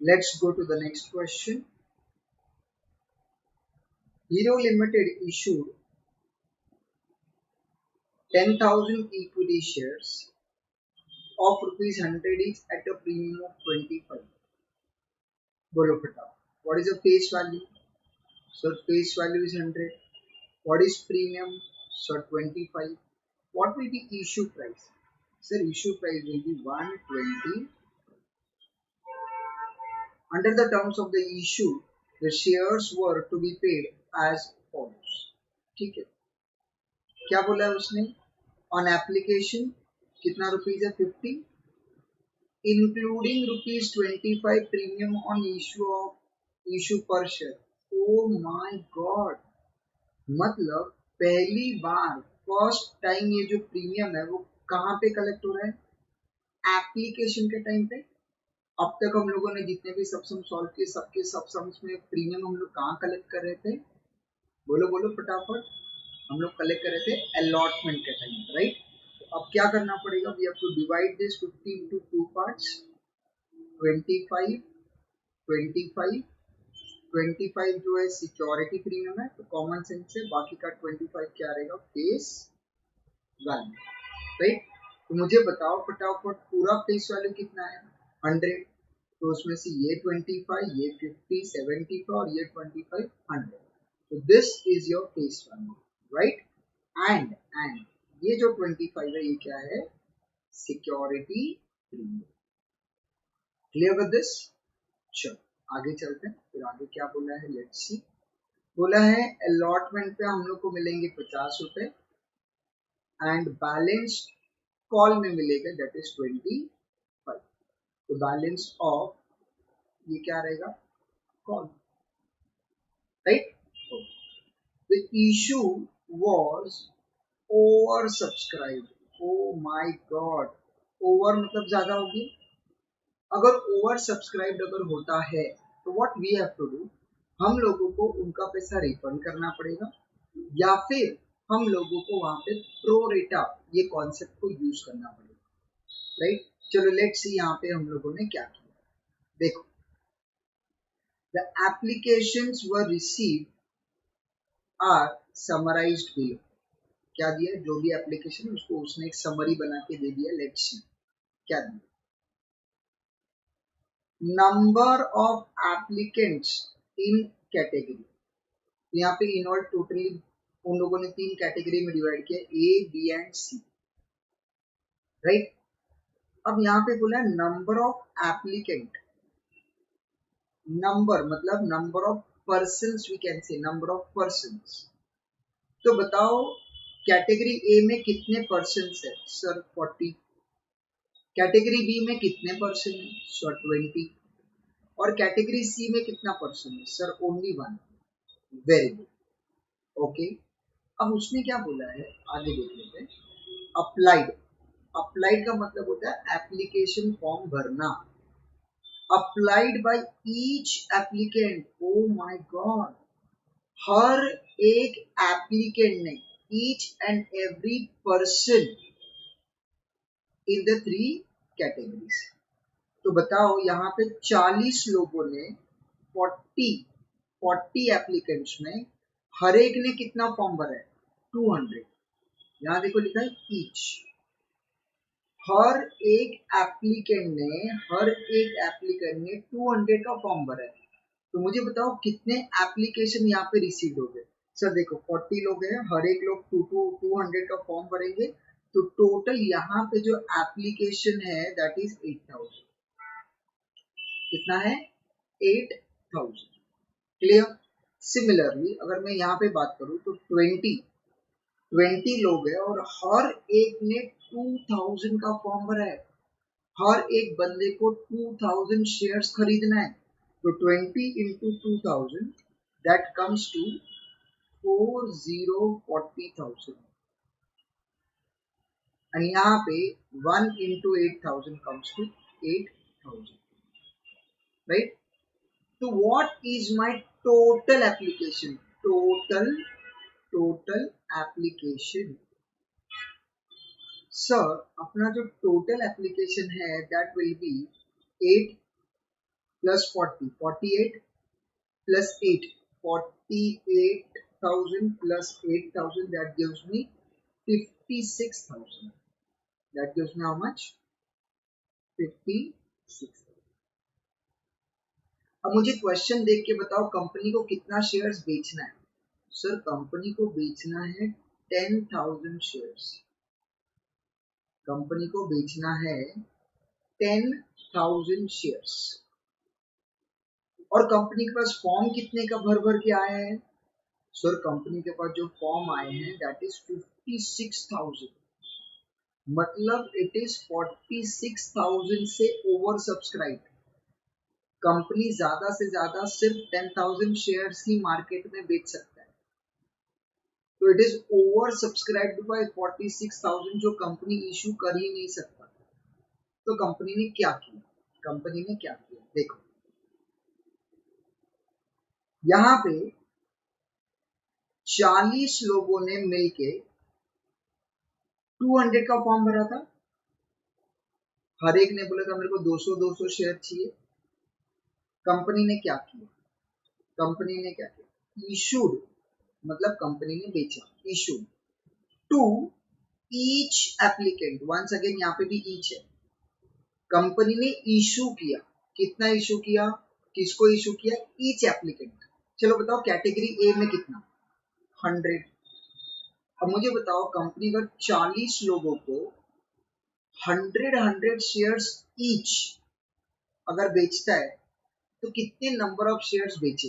Let's go to the next question. Hero Limited issued 10,000 equity shares of rupees 100 each at a premium of 25. Bolo fata. What is the face value? So face value is 100. What is premium? So 25. What will be issue price? Sir, issue price will be 120. Under the terms of the issue, the shares were to be paid as follows. ठीक है, क्या बोला है उसने? On application कितना rupees है? 50, including rupees 25 premium on issue पर share. O my God, मतलब पहली बार फर्स्ट टाइम ये जो प्रीमियम है वो कहाँ पे कलेक्ट हो रहा है? एप्लीकेशन के टाइम पे। अब तक हम लोगों ने जितने भी सब सम सॉल्व किए सबके सब सम्स में प्रीमियम हम लोग कहाँ कलेक्ट कर रहे थे? बोलो बोलो फटाफट। हम लोग कलेक्ट कर रहे थे अलॉटमेंट के टाइम, राइट? तो अब क्या करना पड़ेगा? We have to divide this 50 into 2 parts, 25, 25, 25 जो है सिक्योरिटी प्रीमियम है, तो कॉमन सेंस से बाकी का 25 क्या रहेगा? Face value, right? तो मुझे बताओ फटाफट पूरा फेस वैल्यू कितना है? 100। तो उसमें से ये 25, ये 50, 75 और ये 25, 100। तो this is your face value, right? And ये जो 25 है ये क्या है? Security premium. Clear with this? चलो आगे चलते हैं। फिर आगे क्या बोला है? Let's see. बोला है अलॉटमेंट पे हम लोग को मिलेंगे 50 रुपए एंड बैलेंस कॉल में मिलेगा दैट इज 25। तो बैलेंस ऑफ ये क्या रहेगा? Call, right? The issue was over subscribe. O my God, over मतलब ज्यादा होगी। अगर ओवर सब्सक्राइब्ड अगर होता है तो what we have to do? हम लोगों को उनका पैसा रिफंड करना पड़ेगा या फिर हम लोगों को वहां पे प्रोरेटा ये कॉन्सेप्ट को यूज करना पड़ेगा, राइट? चलो लेट्स सी यहाँ पे हम लोगों ने क्या किया। देखो, the applications were received are summarised below. क्या दिया? जो भी एप्लीकेशन उसको उसने एक समरी बना के दे दिया। लेट्स सी क्या दिया। Number of applicants in category. यहाँ पे इनऑल टोटली उन लोगों ने 3 कैटेगरी में डिवाइड किया, A B and C, right? अब यहाँ पे बोला नंबर ऑफ एप्लीकेंट। नंबर मतलब number of persons, we can say number of persons. तो बताओ कैटेगरी ए में कितने पर्सन्स है? सर 40। कैटेगरी बी में कितने पर्सन है? सर 20। और कैटेगरी सी में कितना पर्सन है? Sir only 1। Very good, okay. अब उसने क्या बोला है आगे देख लेते हैं। अप्लाइड, अप्लाइड का मतलब होता है एप्लीकेशन फॉर्म भरना। Applied by each applicant. Oh my God, हर एक एप्लीकेंट ने, each and every person in the 3 categories. तो बताओ यहाँ पे 40 लोगों ने 40 एप्लीकेंट्स में हर एक ने कितना फॉर्म भरा है? 200। यहाँ देखो लिखा है ईच। हर एक एप्लीकेंट ने 200 का फॉर्म भरा है। तो मुझे बताओ कितने एप्लीकेशन यहाँ पे रिसीव हो गए? सर देखो 40 लोग हैं, हर एक लोग 200 का फॉर्म भरेंगे, तो टोटल यहाँ पे जो एप्लीकेशन है दैट इज 8000। कितना है? 8000। क्लियर? सिमिलरली अगर मैं यहाँ पे बात करूँ तो 20 लोग हैं और हर एक ने 2000 का फॉर्म भरा है। हर एक बंदे को 2000 शेयर्स खरीदना है। तो 20 into 2000 that comes to 40,000 and यहाँ पे 1 into 8000 comes to 8000, right? So what is my total application? Total application. Sir, अपना जो total application है that will be 8 plus 40, 48 plus 8, 48,000 plus 8,000, that gives me 56,000. That gives me how much? 56. अब मुझे question देख के बताओ कंपनी को कितना शेयर्स बेचना है। सर कंपनी को बेचना है 10,000 शेयर्स। कंपनी को बेचना है 10,000 शेयर्स। और कंपनी के पास फॉर्म कितने का भर भर के आया है। सर कंपनी के पास जो फॉर्म आए हैं दैट इज 56,000, मतलब इट इज 46,000 से ओवर सब्सक्राइब। कंपनी ज्यादा से ज्यादा सिर्फ 10,000 शेयर्स ही मार्केट में बेच सकता है, तो it is over subscribed by 46,000, जो कंपनी इशू कर ही नहीं सकता। तो कंपनी ने क्या किया, कंपनी ने क्या किया देखो, यहाँ पे 40 लोगों ने मिलके 200 का फॉर्म भरा था। हर एक ने बोला था मेरे को 200 शेयर चाहिए। कंपनी ने क्या किया, कंपनी ने क्या किया, इशूड, मतलब कंपनी ने बेचा, issued to each applicant. Once again यहाँ पे भी ईच है। कंपनी ने इशू किया, कितना इशू किया, किसको इशू किया, ईच एप्लीकेंट। चलो बताओ कैटेगरी ए में कितना, 100। अब मुझे बताओ कंपनी अगर 40 लोगों को 100 शेयर्स ईच अगर बेचता है तो कितने नंबर ऑफ शेयर्स बेचे।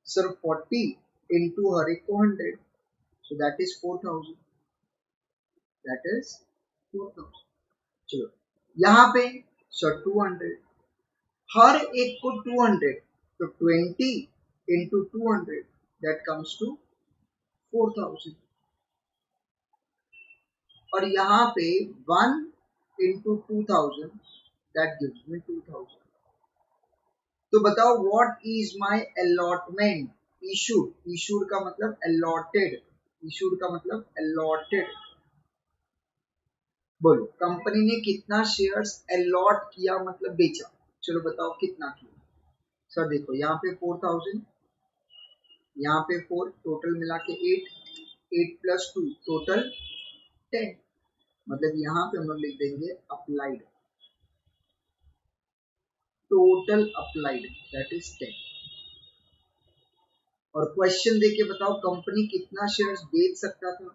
सर 40 इंटू हर एक को 100, so that is 4,000, that is 4,000। चलो यहाँ पे सर 200, हर एक को 200, तो 20 इंटू 200 दैट कम्स टू 4,000। और यहाँ पे 1 इंटू 2,000 दैट गिव्स मी 2,000। तो बताओ what is my allotment. Issued, issued का मतलब अलॉटेड, इशूड का मतलब अलॉटेड। बोलो कंपनी ने कितना शेयर्स अलॉट किया, मतलब बेचा। चलो बताओ कितना किया। सर देखो यहाँ पे 4,000, यहाँ पे 4, टोटल मिला के 8, 8 प्लस 2 टोटल 10, मतलब यहाँ पे हम लोग लिख देंगे applied, total applied that is 10। और क्वेश्चन देके बताओ कंपनी कितना शेयर्स बेच सकता था,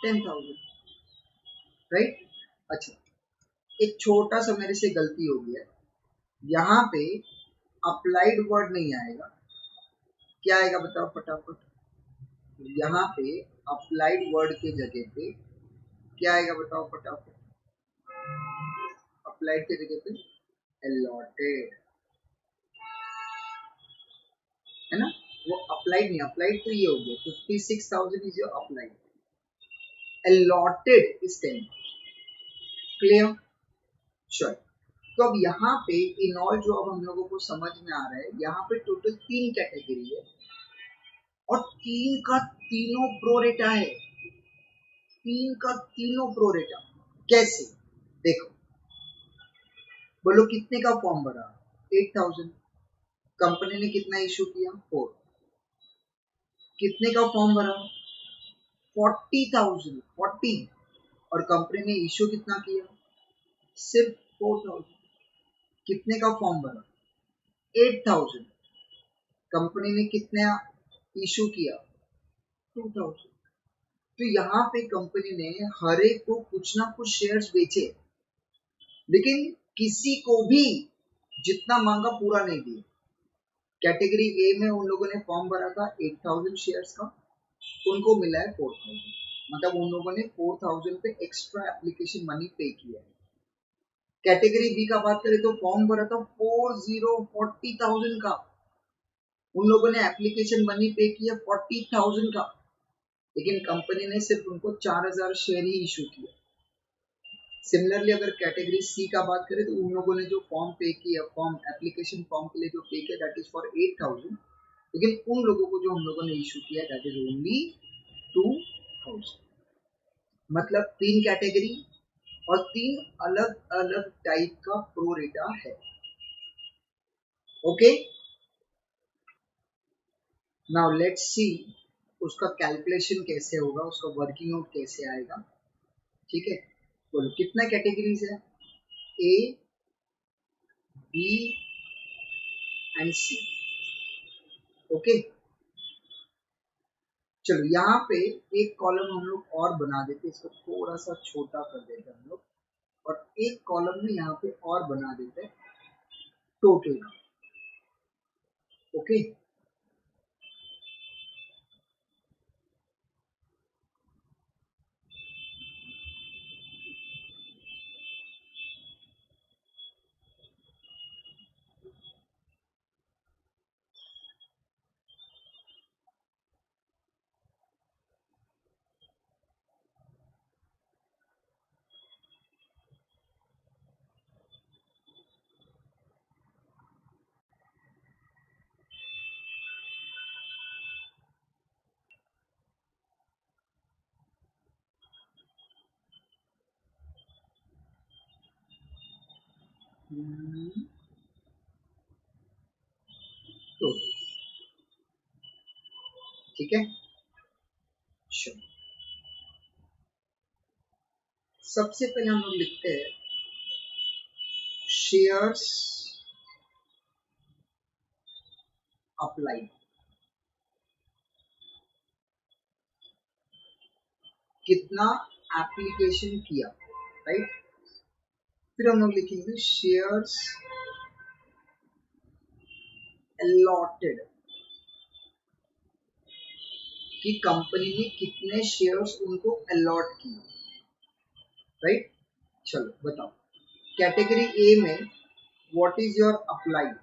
10,000, राइट। अच्छा एक छोटा सा मेरे से गलती हो गया, यहाँ पे अप्लाइड वर्ड नहीं आएगा, क्या आएगा बताओ फटाफट। यहाँ पे अप्लाइड वर्ड के जगह पे क्या आएगा बताओ फटाफट। अप्लाइड के जगह पे अलॉटेड, है ना। वो अप्लाइड नहीं, अप्लाइड तो ये हो गया 56,000 is your applied, allotted is 10। Clear, sure. तो अब यहाँ पे इन ऑल जो अब हम लोगों को समझ में आ रहा है, यहाँ पे टोटल 3 कैटेगरी है और 3 का तीनों प्रोरेटा है, 3 का तीनों प्रोरेटा। कैसे देखो, बोलो कितने का फॉर्म भरा, 8,000। कंपनी ने कितना इशू किया, 4। कितने का फॉर्म भरा, 40,000, 40। और कंपनी ने इशू कितना किया, सिर्फ 4,000। कितने का फॉर्म भरा, 8,000। कंपनी ने कितना इशू किया, 2,000। तो यहाँ पे कंपनी ने हर एक को कुछ ना कुछ शेयर्स बेचे, लेकिन किसी को भी जितना मांगा पूरा नहीं दिया। कैटेगरी ए में उन लोगों ने फॉर्म भरा था 8,000 शेयर्स का, उनको मिला है 4,000, मतलब उन लोगों ने 4,000 पे एक्स्ट्रा एप्लीकेशन मनी पे किया है। कैटेगरी बी का बात करें तो फॉर्म भरा था 40,000 का, उन लोगों ने एप्लीकेशन मनी पे किया 40,000 का, लेकिन कंपनी ने सिर्फ उनको 4,000 शेयर ही इशू किया। सिमिलरली अगर कैटेगरी सी का बात करें तो उन लोगों ने जो फॉर्म पे किया, फॉर्म एप्लीकेशन फॉर्म के लिए जो पे किया दैट इज फॉर 8,000, लेकिन उन लोगों को जो हम लोगों ने इशू किया दैट इज ओनली 2,000। मतलब 3 कैटेगरी और 3 अलग अलग टाइप का प्रोरेटा है। ओके, नाउ लेट्स सी उसका कैलकुलेशन कैसे होगा, उसका वर्किंग आउट कैसे आएगा। ठीक है, बोलो कितना कैटेगरीज है, A B and C. Okay, चलो यहाँ पे एक कॉलम हम लोग और बना देते, इसको थोड़ा सा छोटा कर देते हम लोग, और एक कॉलम में यहाँ पे और बना देते हैं टोटल का। Okay, total. ठीक है, चलो सबसे पहले हम लोग लिखते हैं शेयर्स अप्लाइड। कितना एप्लीकेशन किया, राइट। फिर हम लोग लिखेंगे शेयर्स अलॉटेड, कि कंपनी ने कितने शेयर्स उनको अलॉट किए, राइट। चलो बताओ, कैटेगरी ए में what is your applied.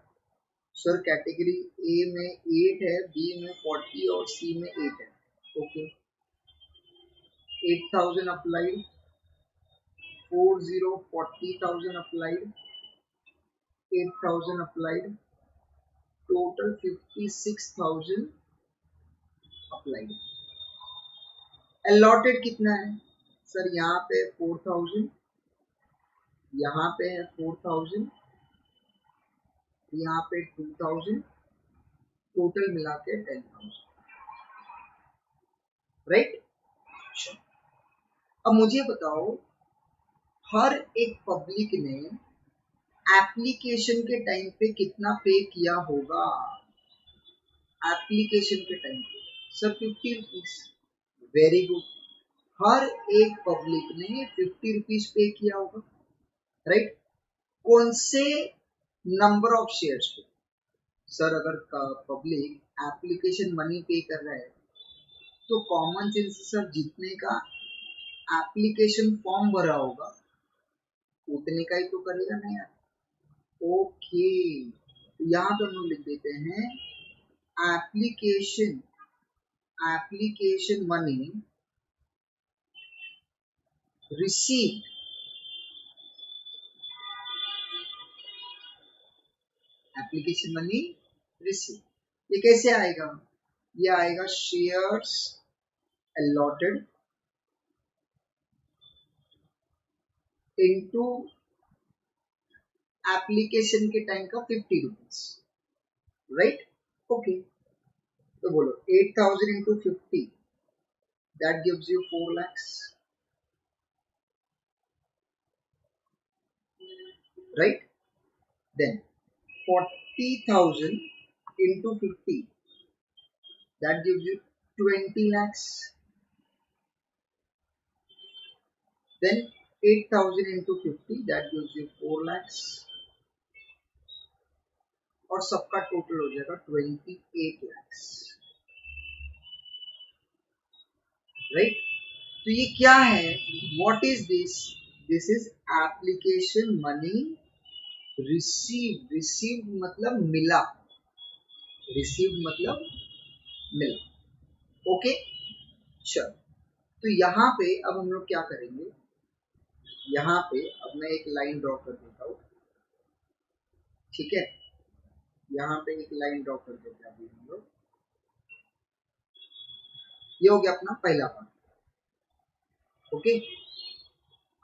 Sir category A में 8 है, बी में 40 और सी में 8 है। Okay, 8000 applied, 40,000 applied, 8000 applied, total 56,000 applied. Allotted कितना है सर, यहाँ पे 4000, यहाँ पे है 4000, यहाँ पे 2000, टोटल मिला के 10,000, राइट। अब मुझे बताओ, हर एक पब्लिक ने एप्लीकेशन के टाइम पे कितना पे किया होगा। एप्लीकेशन के टाइम पे सर 50 रुपीज, वेरी गुड। हर एक पब्लिक ने 50 रुपीज पे किया होगा, राइट। कौन से नंबर ऑफ शेयर्स पे। सर अगर पब्लिक एप्लीकेशन मनी पे कर रहा है तो कॉमन सेंस सर जितने का एप्लीकेशन फॉर्म भरा होगा उतने का ही तो करेगा ना यार। ओके, तो यहाँ पे हम लोग लिख देते हैं application money receive, application money receive. ये कैसे आएगा, ये आएगा शेयर्स अलॉटेड इनटू एप्लीकेशन के टाइम का 50 रुपीज, राइट। ओके, तो बोलो 8000 into 50, that gives you 4 lakhs, right. Then 40,000 into 50, that gives you 20 lakhs. Then 8,000 into 50, that gives you 4 lakhs. और सबका टोटल हो जाएगा 28 lakhs, राइट। तो ये क्या है, what is this, this is application money receive. Receive मतलब मिला, रिसीव मतलब मिला। ओके, चलो तो यहाँ पे अब हम लोग क्या करेंगे, यहाँ पे अब मैं एक लाइन ड्रॉ कर देता हूँ। ठीक है, यहाँ पे एक लाइन ड्रॉ कर देते हैं अभी हम लोग। ये हो गया अपना पहला पार्ट। ओके,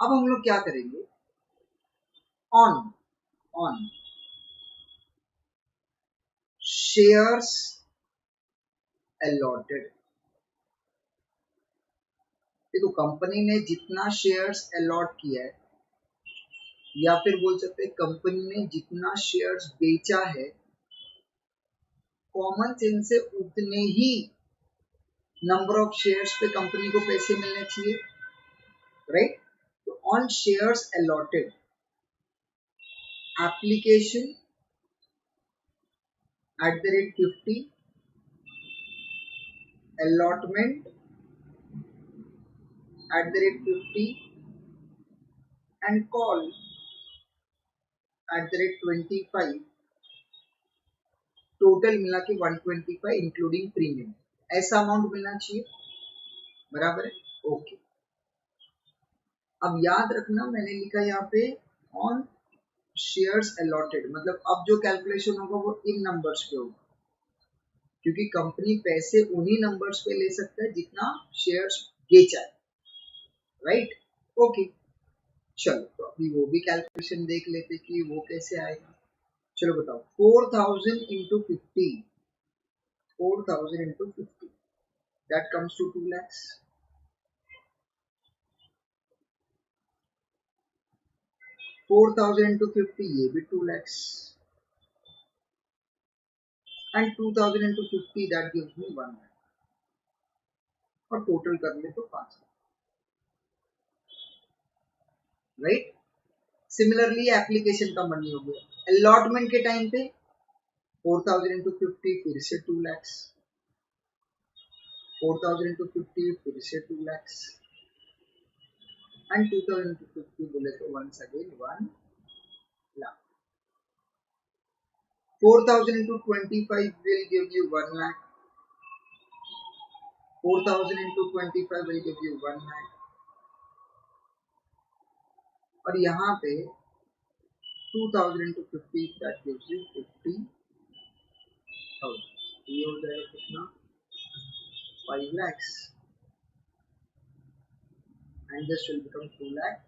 अब हम लोग क्या करेंगे, ऑन ऑन शेयर्स अलॉटेड। देखो कंपनी ने जितना शेयर्स अलॉट किया है, या फिर बोल सकते हैं कंपनी ने जितना शेयर्स बेचा है, कॉमन सेंस से उतने ही नंबर ऑफ शेयर्स पे कंपनी को पैसे मिलने चाहिए, राइट। तो on shares allotted, application @50, allotment @50 and call @25, total मिला के 125 इंक्लूडिंग प्रीमियम, ऐसा अमाउंट मिलना चाहिए, बराबर है। ओके, अब याद रखना मैंने लिखा यहाँ पे ऑन शेयर्स अलॉटेड, मतलब अब जो कैलकुलेशन होगा वो इन नंबर्स पे होगा, क्योंकि कंपनी पैसे उन्हीं नंबर्स पे ले सकता है जितना शेयर्स बेचा है, राइट। ओके, चलो तो अभी वो भी कैलकुलेशन देख लेते कि वो कैसे आएगा। चलो बताओ, 4000 into 50, 4000 into 50, that comes to 2 lakhs। 4000 into 50, ये भी 2 lakhs, and 2000 into 50, that gives me 1 lakh, और टोटल कर ले तो 5 लाख, राइट। सिमिलरली एप्लीकेशन का मनी हो गया, अलॉटमेंट के टाइम पे 4000 into 50 फिर से 2 lakhs, 4000 into 50 फिर से 2 lakhs, and 2000 into 50 बोले तो once again 1 lakh। 4000 into 25 will give you 1 lakh, 4000 into 25 will give you 1 lakh, और यहाँ पे 2000 into 50 that gives you 50,000, ये हो जाएगा कितना, 5 lakhs, and this will become 2 lakh,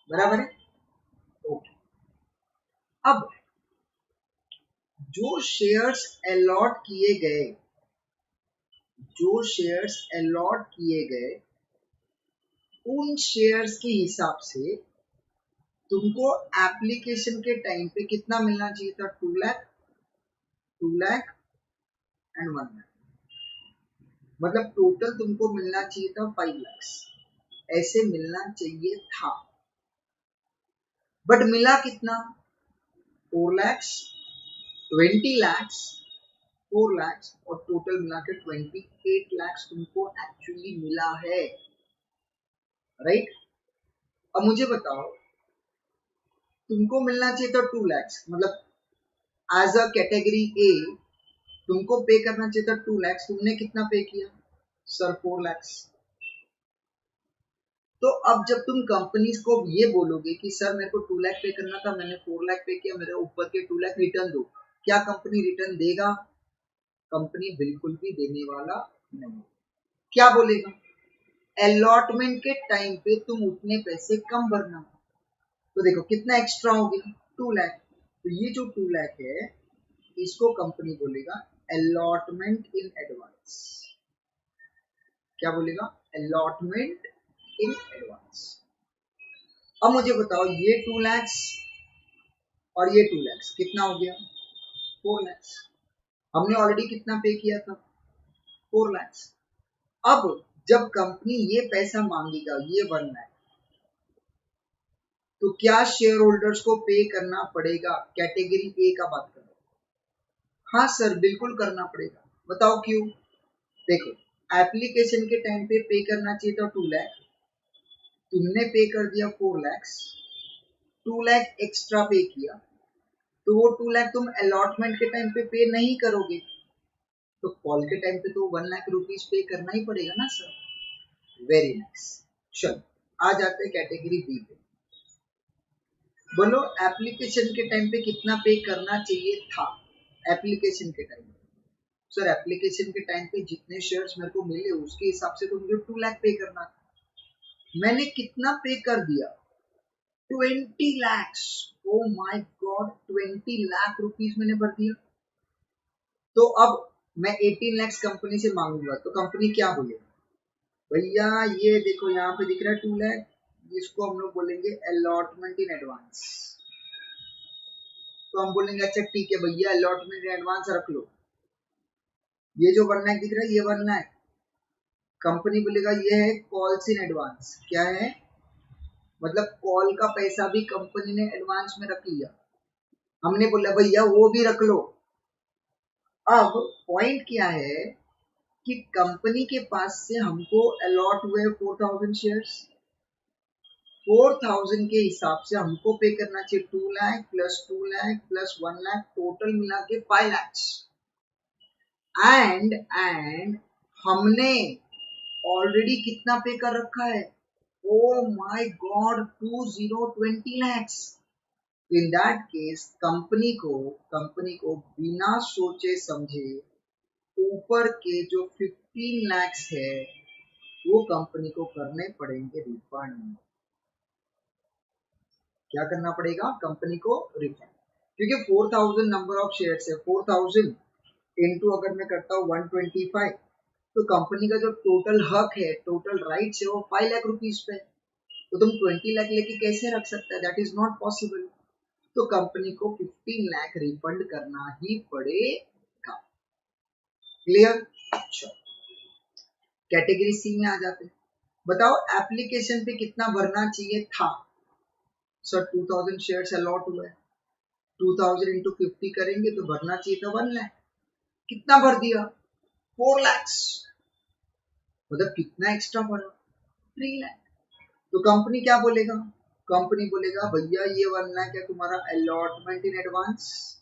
बराबर है। ओके, अब जो शेयर्स अलॉट किए गए, जो शेयर्स अलॉट किए गए, उन शेयर्स के हिसाब से तुमको एप्लीकेशन के टाइम पे कितना मिलना चाहिए था, 2 लाख, 2 लाख एंड 1 लाख, मतलब टोटल तुमको मिलना चाहिए था 5 लाख, ऐसे मिलना चाहिए था, बट मिला कितना, 4 लाख, 20 लाख, 4 लाख, और टोटल मिला के 28 लाख तुमको एक्चुअली मिला है, राइट। अब मुझे बताओ, तुमको मिलना चाहिए था 2 लाख, मतलब एज अ कैटेगरी ए तुमको पे करना चाहिए था 2 लाख, तुमने कितना पे किया सर, 4 लाख। तो अब जब तुम कंपनीज को ये बोलोगे कि सर मेरे को 2 लाख पे करना था, मैंने 4 लाख पे किया, मेरे ऊपर के 2 लाख रिटर्न दो, क्या कंपनी रिटर्न देगा? कंपनी बिल्कुल भी देने वाला नहीं। क्या बोलेगा, अलॉटमेंट के टाइम पे तुम उतने पैसे कम भरना। तो देखो कितना एक्स्ट्रा हो गया, 2 लाख, तो ये जो 2 लाख है इसको कंपनी बोलेगा अलॉटमेंट इन एडवांस। क्या बोलेगा, अलॉटमेंट इन एडवांस। अब मुझे बताओ, ये 2 लाख और ये 2 लाख कितना हो गया, 4 लाख। हमने ऑलरेडी कितना पे किया था, 4 लाख। अब जब कंपनी ये पैसा मांगेगा, ये 1 लाख, तो क्या शेयर होल्डर्स को पे करना पड़ेगा? कैटेगरी ए का बात करो। हाँ सर बिल्कुल करना पड़ेगा, बताओ क्यों। देखो एप्लीकेशन के टाइम पे करना चाहिए था 2 लाख, तुमने पे कर दिया 4 लाख, 2 लाख एक्स्ट्रा पे किया, तो वो 2 लाख तुम अलॉटमेंट के टाइम पे नहीं करोगे, तो कॉल के टाइम पे तो 1 लाख रुपीज पे करना ही पड़ेगा ना सर। वेरी नाइस, चलो आ जाते हैं कैटेगरी बी पे। बोलो एप्लीकेशन के टाइम पे कितना पे करना चाहिए था, एप्लीकेशन के टाइम पे सर एप्लीकेशन के टाइम पे जितने शेयर्स मेरे को मिले उसके हिसाब से तो मुझे 2 लाख पे करना था। मैंने कितना पे कर दिया? 20 lakhs। O my God, 20 lakh rupees मैंने भर दिया। तो अब मैं 18 lakhs कंपनी से मांगूंगा तो कंपनी क्या बोलेगी? भैया ये देखो यहाँ पे दिख रहा है 2 लाख, जिसको हम लोग बोलेंगे अलॉटमेंट इन एडवांस। तो हम बोलेंगे अच्छा ठीक है भैया अलॉटमेंट इन एडवांस रख लो। ये जो 1 लाख दिख रहा है ये 1 लाख, कंपनी बोलेगा ये है कॉल्स इन एडवांस। क्या है? मतलब कॉल का पैसा भी कंपनी ने एडवांस में रख लिया। हमने बोला भैया वो भी रख लो। अब पॉइंट क्या है कि कंपनी के पास से हमको अलॉट हुए 4000 शेयर्स। 4000 के हिसाब से हमको पे करना चाहिए 2 lakh plus 2 lakh plus 1 lakh, total मिला के 5 lakhs। एंड हमने ऑलरेडी कितना पे कर रखा है? ओ my God 20 lakhs। In that case company को बिना सोचे समझे ऊपर के जो 15 lakhs है वो कंपनी को करने पड़ेंगे रिफंड। क्या करना पड़ेगा? कंपनी को रिफंड। क्योंकि 4000 नंबर ऑफ शेयर्स है, 4000 इनटू अगर मैं करता हूँ 125, तो कंपनी का जो टोटल हक है, टोटल राइट्स है वो 5 लाख रुपीस पे। तो तुम 20 लाख लेके कैसे रख सकते हैं? That is not possible. तो कंपनी को 15 लाख रिफंड करना ही पड़ेगा। क्लियर? अच्छा, कैटेगरी सी में आ जाते हैं। बताओ एप्लीकेशन पे कितना भरना चाहिए था? सर 2000 शेयर्स अलॉट हुआ है, 2000 इंटू 50 करेंगे तो भरना चाहिए था 1 लाख। कितना भर दिया? 4 lakhs। मतलब कितना एक्स्ट्रा भरा? 3 लाख। तो कंपनी क्या बोलेगा? कंपनी बोलेगा भैया ये 1 लाख है तुम्हारा अलॉटमेंट इन एडवांस।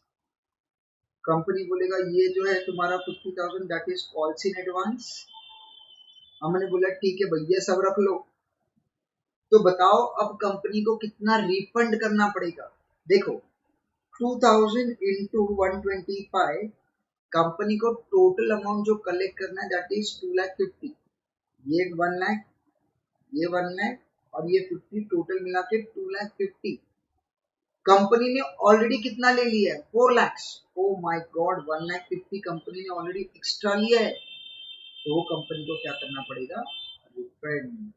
कंपनी बोलेगा ये जो है तुम्हारा 50,000 that is calls in advance. हमने बोला ठीक है भैया सब रख लो। तो बताओ अब कंपनी को कितना रिफंड करना पड़ेगा? देखो 2000 इंटू 125, कंपनी को टोटल अमाउंट जो कलेक्ट करना है दैट इज 2,50,000। ये 1 लाख, ये 1 लाख और ये 50, टोटल मिला के 2,50,000। कंपनी ने ऑलरेडी कितना ले लिया है? 4 lakhs। O my God, 1,50,000 company ने ऑलरेडी एक्स्ट्रा लिया है। तो वो कंपनी को क्या करना पड़ेगा? रिफंड।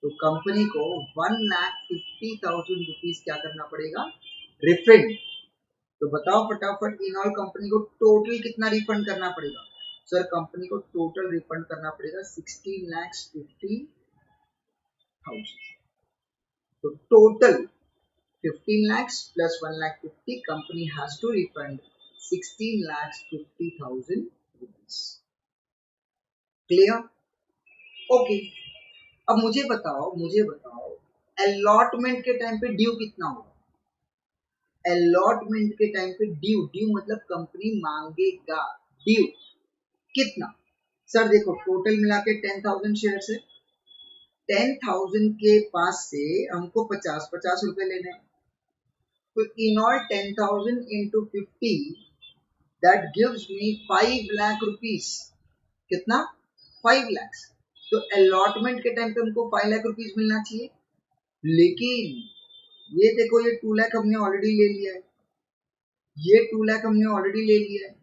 तो कंपनी को 1,50,000 रुपीज क्या करना पड़ेगा? रिफंड। तो बताओ फटाफट इन ऑल कंपनी को टोटल कितना रिफंड करना पड़ेगा? सर कंपनी को टोटल रिफंड करना पड़ेगा 16,50,000। तो total 15 lakhs plus 1,50,000, company has to refund 16,50,000 rupees। Clear? Okay. अब मुझे बताओ अलॉटमेंट के टाइम पे ड्यू कितना होगा? अलॉटमेंट के टाइम पे ड्यू मतलब कंपनी मांगेगा ड्यू कितना? सर देखो टोटल मिला के 10,000 शेयर है, 10,000 के पास से हमको 50 रुपए लेने हैं। तो in all 10,000 into 50, that gives me 5 lakh rupees। कितना? 5 lakhs। तो अलॉटमेंट के टाइम पे हमको 5 लाख रुपीस मिलना चाहिए। लेकिन ये देखो ये 2 लाख हमने ऑलरेडी ले लिया है, ये 2 लाख हमने ऑलरेडी ले लिया है,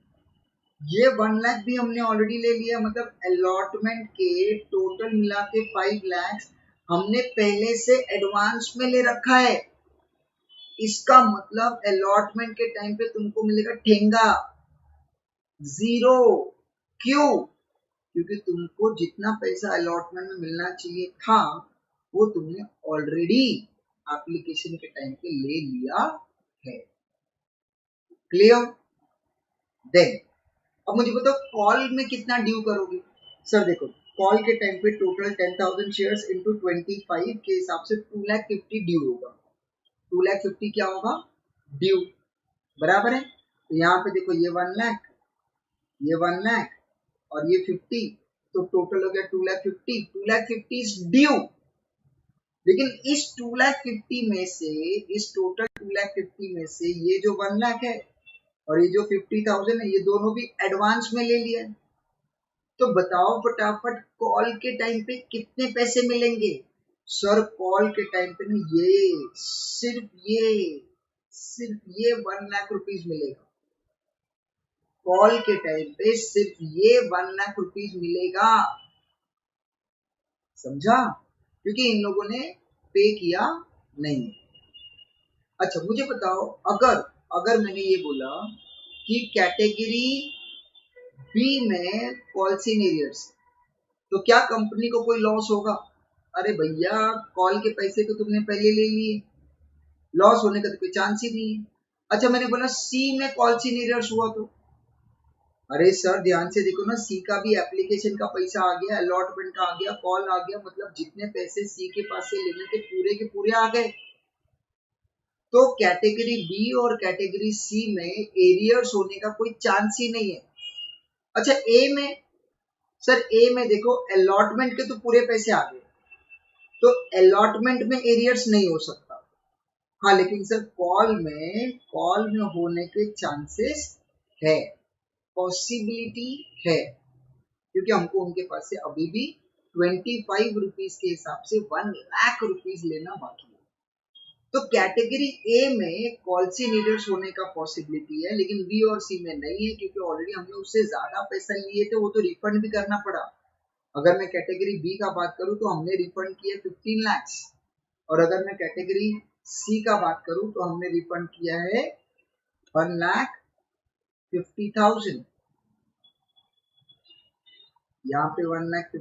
ये 1 लाख भी हमने ऑलरेडी ले लिया। मतलब अलॉटमेंट के टोटल मिला के 5 लाख हमने पहले से एडवांस में ले रखा है। इसका मतलब अलॉटमेंट के टाइम पे तुमको मिलेगा ठेंगा, जीरो। क्यों? क्योंकि तुमको जितना पैसा अलॉटमेंट में मिलना चाहिए था वो तुमने ऑलरेडी एप्लीकेशन के टाइम पे ले लिया है। क्लियर? देन अब मुझे बताओ कॉल में कितना ड्यू करोगे? सर देखो कॉल के टाइम पे टोटल 10,000 शेयर्स इंटू 25 के हिसाब से 2,50,000 ड्यू होगा। 2,50,000 क्या होगा? ड्यू। बराबर है। तो यहाँ पे देखो ये 1 लाख, ये 1 लाख और ये 50, तो टोटल हो गया 2,50,000। 2,50,000 इज ड्यू। लेकिन इस 2,50,000 में से, इस टोटल 2,50,000 में से ये जो 1 लाख है और ये जो 50,000 है ये दोनों भी एडवांस में ले लिया है। तो बताओ फटाफट कॉल के टाइम पे कितने पैसे मिलेंगे? सर कॉल के टाइम पे ना सिर्फ ये 1 लाख रुपीज मिलेगा। कॉल के टाइम पे सिर्फ ये 1 लाख रुपीज मिलेगा, समझा? क्योंकि इन लोगों ने पे किया नहीं। अच्छा मुझे बताओ, अगर अगर मैंने ये बोला कि कैटेगरी बी में पॉलिसीनियर्स, तो क्या कंपनी को कोई लॉस होगा? अरे भैया कॉल के पैसे तो तुमने पहले ले लिए, लॉस होने का तो कोई चांस ही नहीं है। अच्छा मैंने बोला सी में पॉलिसीनियर्स हुआ तो, अरे सर ध्यान से देखो ना, सी का भी एप्लीकेशन का पैसा आ गया, अलॉटमेंट का आ गया, कॉल आ गया, मतलब जितने पैसे सी के पास से लेने थे पूरे के पूरे आ गए। तो कैटेगरी बी और कैटेगरी सी में एरियर्स होने का कोई चांस ही नहीं है। अच्छा ए में, सर ए में देखो अलॉटमेंट के तो पूरे पैसे आ गए, तो अलॉटमेंट में एरियर्स नहीं हो सकता। हाँ लेकिन सर कॉल में होने के चांसेस है, पॉसिबिलिटी है, क्योंकि हमको उनके पास से अभी भी 25 रुपीज के हिसाब से 1 लाख रुपीज लेना बाकी है। तो कैटेगरी ए में पॉलिसीनियर्स होने का पॉसिबिलिटी है, लेकिन बी और सी में नहीं है, क्योंकि ऑलरेडी हमने उससे ज्यादा पैसा लिए थे, वो तो रिफंड भी करना पड़ा। अगर मैं कैटेगरी बी का बात करूं तो हमने रिफंड किया 15 लाख, और अगर मैं कैटेगरी सी का बात करूं तो हमने रिफंड किया है 1,50,000। यहाँ पे 1 लाख,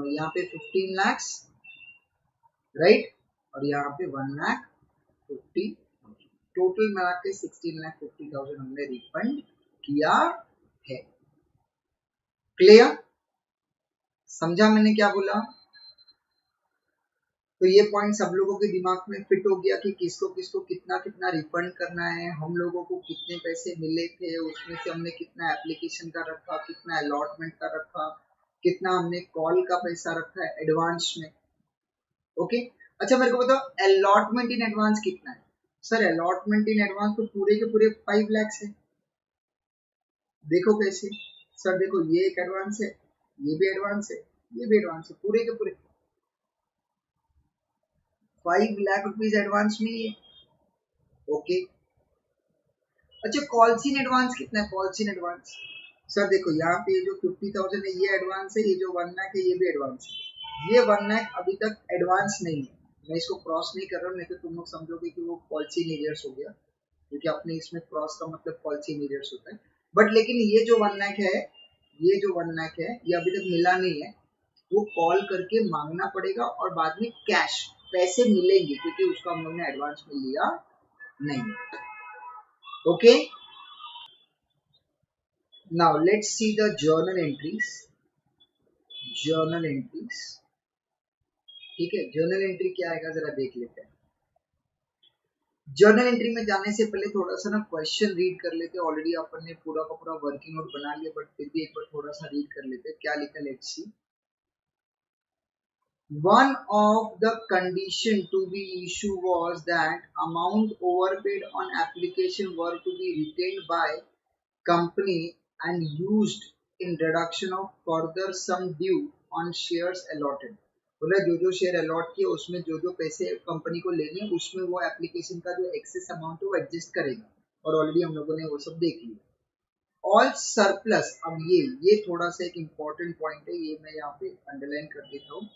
यहाँ पे 15 लाख, राइट, और यहाँ पे 1,50,000, टोटल मिला के 16,50,000 हमने रिफंड किया है। क्लियर? समझा मैंने क्या बोला? तो ये पॉइंट सब लोगों के दिमाग में फिट हो गया कि किसको किसको कितना कितना रिफंड करना है, हम लोगों को कितने पैसे मिले थे, उसमें से हमने कितना एप्लीकेशन का रखा, कितना अलॉटमेंट का रखा, कितना हमने कॉल का पैसा रखा है एडवांस में। ओके। अच्छा मेरे को बताओ अलॉटमेंट इन एडवांस कितना है? सर अलॉटमेंट इन एडवांस तो पूरे के पूरे 5 लाख है। देखो कैसे, सर देखो ये एक एडवांस है, ये भी एडवांस है, ये भी एडवांस है, पूरे के पूरे 5 लाख रुपीज एडवांस में ही है। ओके। अच्छा कॉल्स इन एडवांस कितना है? कॉल्स इन एडवांस, सर देखो यहाँ पे जो 50,000 है ये एडवांस है, ये जो 1 लाख है ये भी एडवांस है। ये 1 लाख अभी तक एडवांस नहीं है, मैं इसको क्रॉस नहीं कर रहा हूँ, नहीं तो तुम लोग समझोगे कि वो पॉलिसी नीरियर्स हो गया, क्योंकि अपने इसमें क्रॉस का मतलब पॉलिसी नीरियर्स होता है। बट लेकिन ये जो 1 लाख है, ये जो 1 लाख है ये अभी तक मिला नहीं है, वो कॉल करके मांगना पड़ेगा और बाद में कैश पैसे मिलेंगे, क्योंकि उसका हम लोग ने एडवांस में लिया नहीं। Okay, now let's see the journal entries. Journal entries, ठीक है, जर्नल एंट्री क्या आएगा जरा देख लेते हैं। जर्नल एंट्री में जाने से पहले थोड़ा सा ना क्वेश्चन रीड कर लेते हैं। ऑलरेडी अपन ने पूरा का पूरा वर्किंग नोट बना लिया, बट फिर भी एक बार थोड़ा सा रीड कर लेते हैं क्या लिखा। Let's see. One of the condition to be issued was that amount overpaid on application were to be retained by company and used in reduction of further sum due on shares allotted। बोला जो जो share allot किए उसमें जो जो पैसे company को लेने उसमें वो एप्लीकेशन का जो एक्सेस अमाउंट है वो एडजस्ट करेगा, और ऑलरेडी हम लोगों ने वो सब देख लिया। ऑल सरप्लस, अब ये थोड़ा सा एक इम्पोर्टेंट पॉइंट है, ये मैं यहाँ पे अंडरलाइन कर देता हूँ।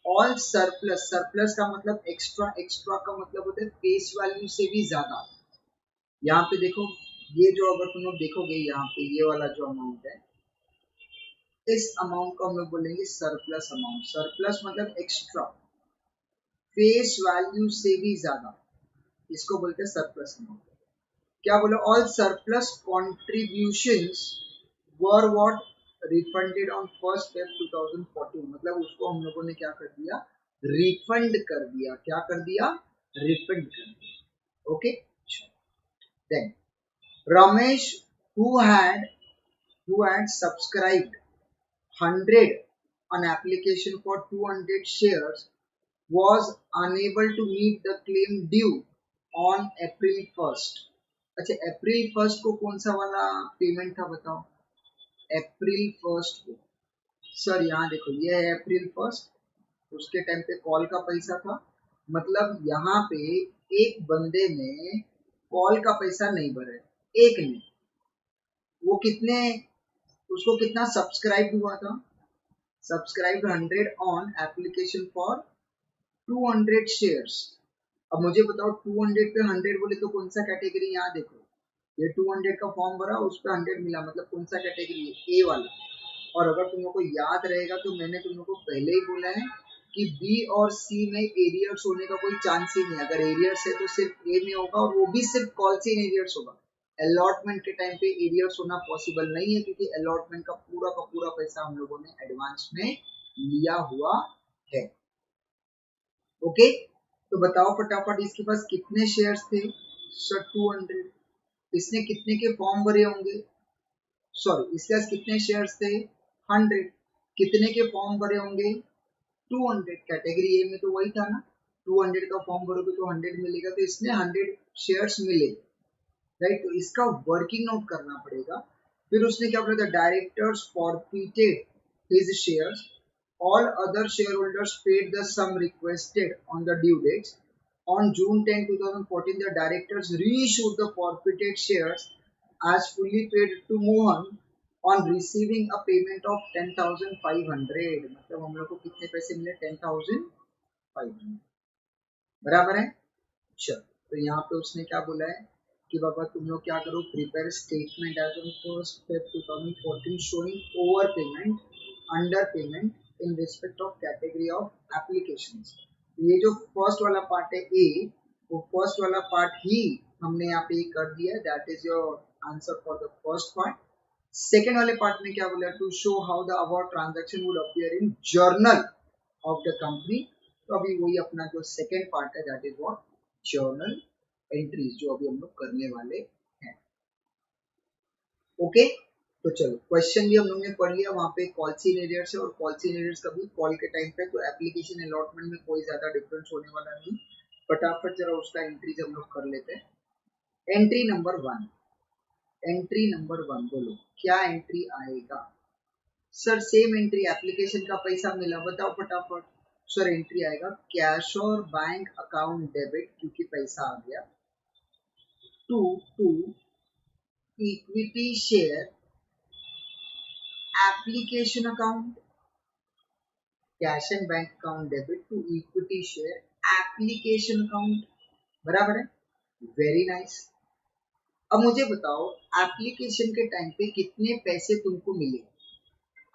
ऑल सरप्लस, सरप्लस का मतलब एक्स्ट्रा, एक्स्ट्रा का मतलब होता है फेस वैल्यू से भी ज्यादा। यहाँ पे देखो, ये जो अगर तुम लोग देखोगे यहाँ पे ये वाला जो अमाउंट है, इस अमाउंट को हम लोग बोलेंगे सरप्लस अमाउंट। सरप्लस मतलब एक्स्ट्रा, फेस वैल्यू से भी ज्यादा, इसको बोलते हैं सरप्लस अमाउंट। क्या बोला? All surplus contributions were what refunded on 1 Feb 2014, मतलब उसको हम लोगों ने क्या कर दिया? रिफंड कर दिया। क्या कर दिया? रिफंड कर दिया। Okay. Then Ramesh, who had subscribed 100 on application for 200 shares, was unable to meet the claim due on April 1st. अच्छा, अप्रैल 1 को कौन सा वाला पेमेंट था बताओ? अप्रैल 1 को सर यहाँ देखो, ये है अप्रैल 1, उसके टाइम पे कॉल का पैसा था, मतलब यहाँ पे एक बंदे ने कॉल का पैसा नहीं भरा है, एक ने। वो कितने, उसको कितना सब्सक्राइब हुआ था? Subscribe 100 on application for 200 shares. अब मुझे बताओ 200 पे 100 बोले तो कौन सा कैटेगरी? यहाँ देखो, ये 200 का फॉर्म भरा, उस पर 100 मिला, मतलब कौन सा कैटेगरी है? ए वाला। और अगर तुम लोग को याद रहेगा तो मैंने तुम लोग को पहले ही बोला है कि बी और सी में एरियर्स होने का कोई चांस ही नहीं है। अगर एरियर्स है तो सिर्फ ए में होगा, और वो भी सिर्फ कॉल सी एरियर्स होगा। अलॉटमेंट के टाइम पे एरियर्स होना पॉसिबल नहीं है, क्योंकि अलॉटमेंट का पूरा पैसा हम लोगों ने एडवांस में लिया हुआ है। ओके, तो बताओ फटाफट, इसके पास कितने शेयर्स थे? सर 200। इसने कितने के फॉर्म भरे होंगे? सॉरी, इसके पास कितने शेयर्स थे? 100। कितने के फॉर्म भरे होंगे? 200। कैटेगरी ए में तो वही था ना, 200 का फॉर्म भरोगे तो 100 मिलेगा, तो इसने 100 शेयर्स मिले, राइट? तो इसका वर्किंग नोट करना पड़ेगा। फिर उसने क्या बोला था? Directors forfeited his shares, all other shareholders paid the sum requested on the due dates. On June 10, 2014, the directors reissued the forfeited shares as fully paid to Mohan on receiving a payment of 10,500। मतलब हम लोग को कितने पैसे मिले? 10,500। बराबर है? चलो, तो यहाँ पे उसने क्या बोला है कि बाबा तुम लोग क्या करो, prepare statement as on 1 Feb 2014 showing over payment, under payment in respect of category of applications. ये जो फर्स्ट वाला पार्ट है ए, वो फर्स्ट वाला पार्ट ही हमने यहाँ पे कर दिया है। That is your answer for the first part. Second वाले पार्ट में क्या बोला? To show how the about transaction would appear in journal of the company. तो अभी वही अपना जो सेकेंड पार्ट है, that is what? Journal entries, जो अभी हम लोग करने वाले हैं। ओके, तो चलो, क्वेश्चन भी हम लोग ने पढ़ लिया। वहां पे कॉल सीन एरियर्स है, और कॉल सीन एरियर्स कभी कॉल के टाइम पे, तो एप्लीकेशन अलॉटमेंट में कोई ज्यादा डिफरेंस होने वाला नहीं। फटाफट जरा उसका एंट्रीज हम लोग कर लेते हैं। एंट्री नंबर 1, एंट्री नंबर 1 बोलो क्या एंट्री आएगा? सर सेम एंट्री, एप्लीकेशन का पैसा मिला, बताओ फटाफट। सर एंट्री आएगा कैश और बैंक अकाउंट डेबिट, क्योंकि पैसा आ गया, to equity share application account. Cash and bank account debit to equity share application account. बराबर है? Very nice. अब मुझे बताओ, एप्लीकेशन के टाइम पे कितने पैसे तुमको मिले?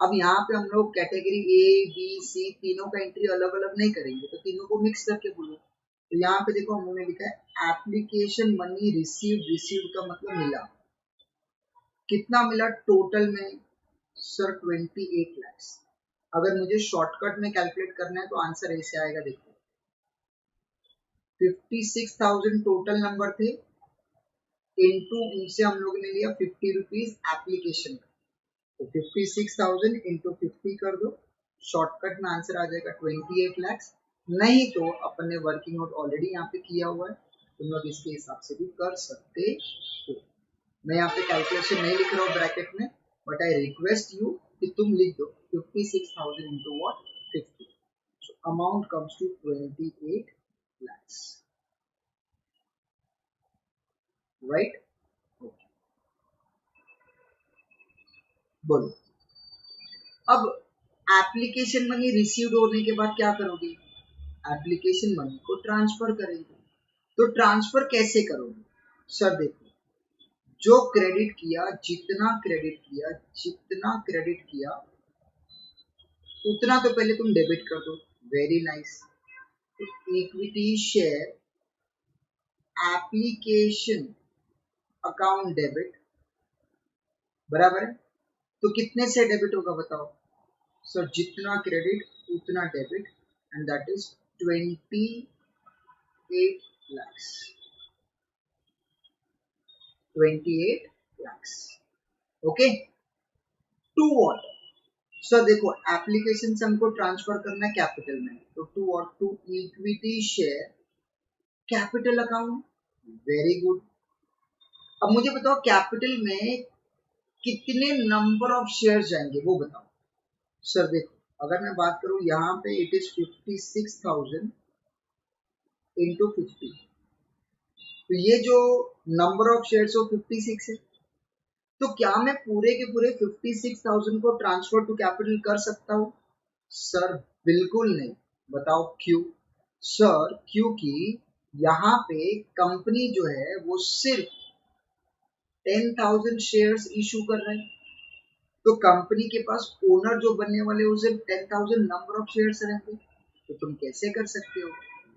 अब यहाँ पे हम लोग कैटेगरी ए बी सी तीनों का एंट्री अलग अलग नहीं करेंगे, तो तीनों को मिक्स करके बोलो। तो यहाँ पे देखो, हम लोगों ने लिखा है एप्लीकेशन मनी रिसीव्ड। रिसीव्ड का मतलब मिला। कितना मिला टोटल में? Sir 28 lakhs। अगर मुझे शॉर्टकट में कैलकुलेट करना है तो आंसर ऐसे आएगा, देखो 56,000 टोटल नंबर थे, इनटू उनसे हम लोग ने लिया 50 रुपीज एप्लीकेशन का, तो 56,000 इंटू 50 कर दो, शॉर्टकट में आंसर आ जाएगा 28 lakhs। नहीं तो अपन ने वर्किंग नोट ऑलरेडी यहाँ पे किया हुआ है, तुम लोग इसके हिसाब से भी कर सकते हो। मैं यहाँ पे कैलकुलेशन नहीं लिख रहा हूँ ब्रैकेट में, बट आई रिक्वेस्ट यू कि तुम लिख दो 56,000 into what? 50। So amount comes to 28 lakhs, right? बोलो, अब एप्लीकेशन मनी रिसीव्ड होने के बाद क्या करोगे? एप्लीकेशन मनी को ट्रांसफर करेंगे। तो ट्रांसफर कैसे करोगे? सर देखो, जो क्रेडिट किया, जितना क्रेडिट किया उतना तो पहले तुम डेबिट कर दो। Very nice. Equity share application account debit, बराबर है? तो कितने से डेबिट होगा बताओ? सर जितना क्रेडिट उतना debit, and that is 28 lakhs। 28 lakhs। Okay, to what? Sir देखो, एप्लीकेशन से हमको ट्रांसफर करना है कैपिटल में, तो to what? To equity share capital account. Very good. अब मुझे बताओ कैपिटल में कितने नंबर ऑफ शेयर जाएंगे वो बताओ। सर देखो अगर मैं बात करूं यहाँ पे इट इज 56,000 इंटू 50, तो ये जो नंबर ऑफ शेयर्स वो 56 है। तो क्या मैं पूरे के पूरे 56,000 को ट्रांसफर टू कैपिटल कर सकता हूँ? सर बिल्कुल नहीं। बताओ क्यों? सर क्योंकि यहाँ पे कंपनी जो है वो सिर्फ 10,000 शेयर्स इशू कर रहे हैं, तो कंपनी के पास ओनर जो बनने वाले वो सिर्फ 10,000 नंबर ऑफ शेयर्स रहेंगे, तो तुम कैसे कर सकते हो?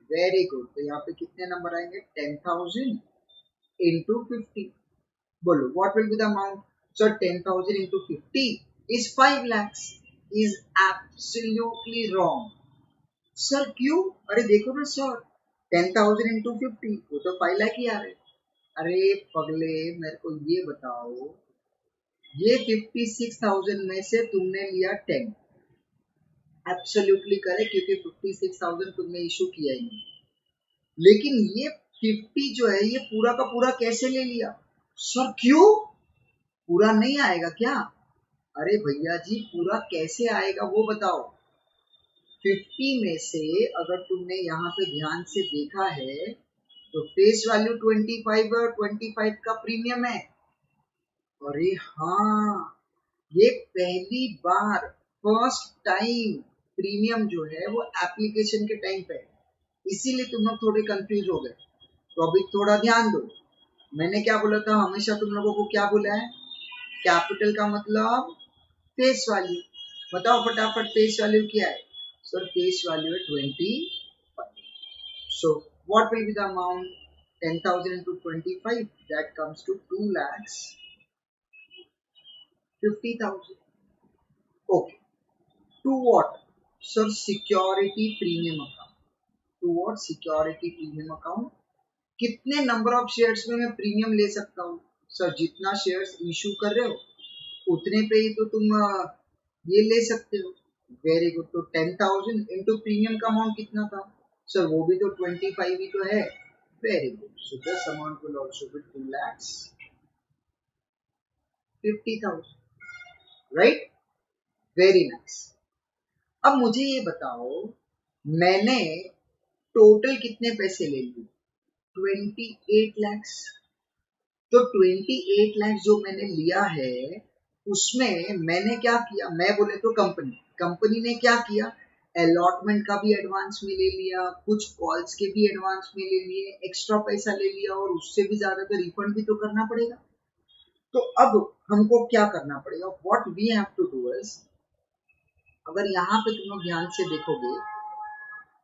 Very good. तो यहाँ पे कितने नंबर आएंगे? 10,000 इंटू 50। बोलो what will be the amount? Sir 10,000 into 50 is 5 lakhs। Is absolutely wrong. Sir क्यों? अरे देखो ना सर, 10,000 इंटू 50 वो तो 5 लाख ही आ रहे। अरे पगले मेरे को ये बताओ, ये 56,000 में से तुमने लिया 10, एब्सोल्युटली करेक्ट, क्योंकि 56,000 तुमने इशू किया ही नहीं। लेकिन ये 50 जो है ये पूरा का पूरा कैसे ले लिया? सर क्यों? पूरा नहीं आएगा क्या? अरे भैया जी पूरा कैसे आएगा वो बताओ। 50 में से अगर तुमने यहाँ पे ध्यान से देखा है तो फेस वैल्यू 25 है और 25 का प्रीमियम है। अरे हाँ, ये पहली बार फर्स्ट टाइम प्रीमियम जो है वो एप्लीकेशन के टाइम पे है, इसीलिए तुम लोग थोड़े कंफ्यूज हो गए। तो अभी थोड़ा ध्यान दो। मैंने क्या बोला था? हमेशा तुम लोगों को क्या बोला है? कैपिटल का मतलब फेस वैल्यू। बताओ फटाफट फेस वैल्यू क्या है? सर फेस वैल्यू है 25। So what will be the amount? 10,000 into 25, that comes to 2,50,000. Okay. To what? Sir, security premium account. To what? Security premium account. कितने नंबर ऑफ शेयर्स में मैं premium ले सकता हूँ? Sir जितना शेयर्स इशू कर रहे हो उतने पे ही तो तुम ये ले सकते हो। Very good. तो 10,000 इंटू प्रीमियम का अमाउंट कितना था? सर वो भी तो 25 ही तो है। Very good. So this amount will also be 2,50,000, right? Very nice. अब मुझे ये बताओ, मैंने टोटल कितने पैसे ले लिए? 28 lakhs। तो 28 lakhs जो मैंने लिया है उसमें मैंने क्या किया? मैं बोले तो कंपनी ने क्या किया? अलॉटमेंट का भी एडवांस में ले लिया, कुछ कॉल्स के भी एडवांस में ले लिए, एक्स्ट्रा पैसा ले लिया, और उससे भी ज्यादा तो रिफंड भी तो करना पड़ेगा। तो अब हमको क्या करना पड़ेगा? What we have to do is, अगर यहाँ पे तुम लोग ध्यान से देखोगे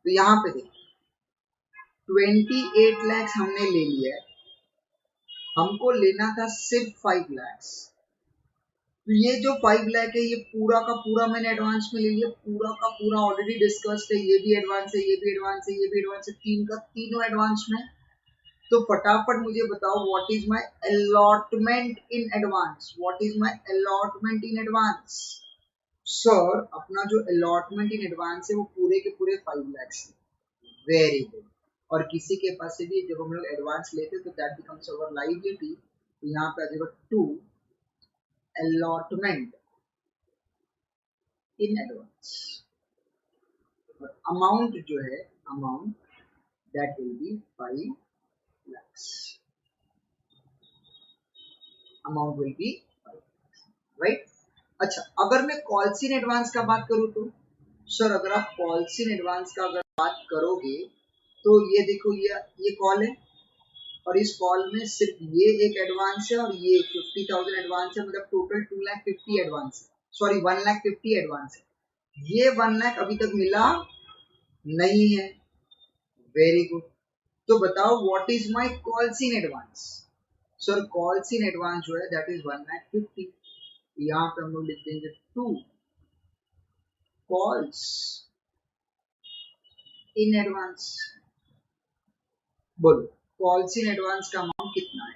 तो यहाँ पे देखो 28 lakhs हमने ले लिया है, हमको लेना था सिर्फ 5 lakhs। तो ये जो 5 लाख है ये पूरा का पूरा मैंने एडवांस में ले लिया, पूरा का पूरा ऑलरेडी डिस्कस्ड है, ये भी एडवांस है, ये भी एडवांस है, ये भी एडवांस है, तीन का तीनों एडवांस में। तो फटाफट मुझे बताओ what is my allotment in advance? What is my allotment in advance? Sir अपना जो अलॉटमेंट इन एडवांस है वो पूरे के पूरे 5 lakhs है। Very good. और किसी के पास से भी जब हम लोग एडवांस लेते तो दैट बिकम्स अवर लायबिलिटी, तो यहाँ पे आ जाएगा 2 allotment in advance। और अमाउंट जो है, amount that will B 5 lakhs। Amount will be 5 lakhs, right? अच्छा, अगर मैं कॉल्स इन एडवांस का बात करूं तो सर अगर आप कॉल्स इन एडवांस का अगर बात करोगे तो ये देखो, ये कॉल है और इस कॉल में सिर्फ ये एक एडवांस है और ये 50,000 एडवांस है, मतलब टोटल 2,50,000 एडवांस है, सॉरी 1,50,000 एडवांस है। ये 1 लाख अभी तक मिला नहीं है। Very good. तो बताओ what is my calls in advance? Sir calls in advance जो है दैट इज 1,50,000। यहाँ पे हम लोग लिख देंगे 2 कॉल्स इन एडवांस। बोलो कॉल्स इन एडवांस का अमाउंट कितना है?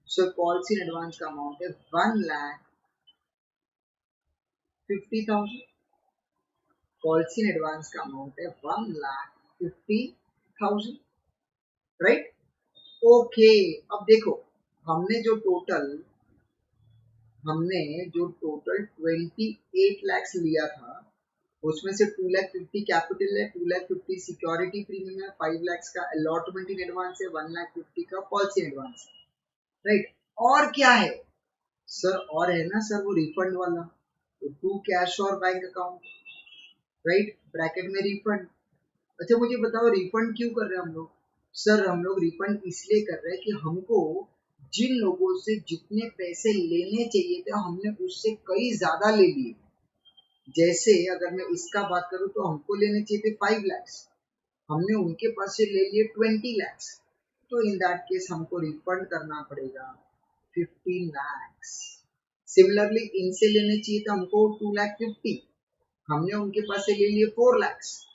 सर कॉल्स इन एडवांस का अमाउंट है 1,50,000। कॉल्स इन एडवांस का अमाउंट है 1,50,000, राइट? ओके। अब देखो हमने जो टोटल 28 लैक्स लिया था, उसमें से 2,50,000 कैपिटल है, 2,50,000 सिक्योरिटी प्रीमियम है, 5 लैक्स का अलॉटमेंट इन एडवांस है, 1,50,000 का पॉलिसी एडवांस है, राइट। और क्या है सर? और है ना सर वो रिफंड वाला, तो टू कैश और बैंक अकाउंट, राइट, ब्रैकेट में रिफंड। अच्छा मुझे बताओ रिफंड क्यों कर रहे हैं हम लोग? सर हम लोग रिफंड इसलिए कर रहे हैं कि हमको जिन लोगों से जितने पैसे लेने चाहिए थे हमने उससे कई ज्यादा ले लिए। जैसे अगर मैं इसका बात करूं तो हमको लेने चाहिए थे 5 लैक्स, हमने उनके पास से ले लिए 20 लैक्स, तो इन दैट केस हमको रिफंड करना पड़ेगा 15 लैक्स। सिमिलरली इनसे लेने चाहिए था हमको 2,50,000, हमने उनके पास से ले लिए 4 लैक्स,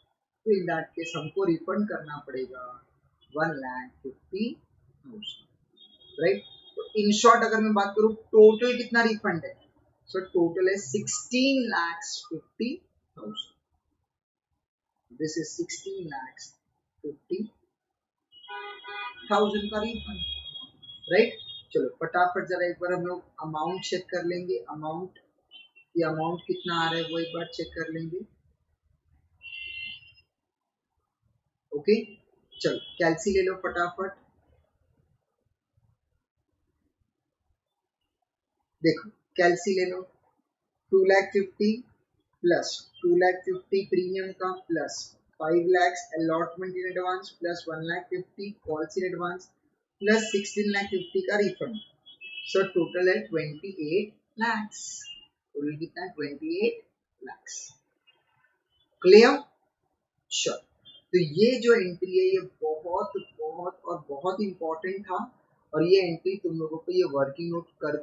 तो इन दैट केस हमको रिफंड करना पड़ेगा 1,50,000, राइट। तो इन शॉर्ट अगर मैं बात करूं टोटल कितना रिफंड है, सो टोटल है 16,50,000, दिस इज 16,50,000 का रिफंड, राइट। चलो फटाफट जरा एक बार हम लोग अमाउंट चेक कर लेंगे, अमाउंट कितना आ रहा है वो एक बार चेक कर लेंगे। ओके चलो कैलसी ले लो फटाफट। देखो कैलसी ले लो, 2,50,000 प्लस 2,50,000 प्रीमियम का plus 5 lakhs allotment in advance plus 1,50,000 calls in advance plus 16,50,000 का रिफंड, सो टोटल है 28 लैक्स। टोटल कितना है? 28 लैक्स। क्लियर? श्योर। तो ये जो एंट्री है ये बहुत बहुत और बहुत इंपॉर्टेंट था, और ये एंट्री तुम लोगों को ये वर्किंग नोट कर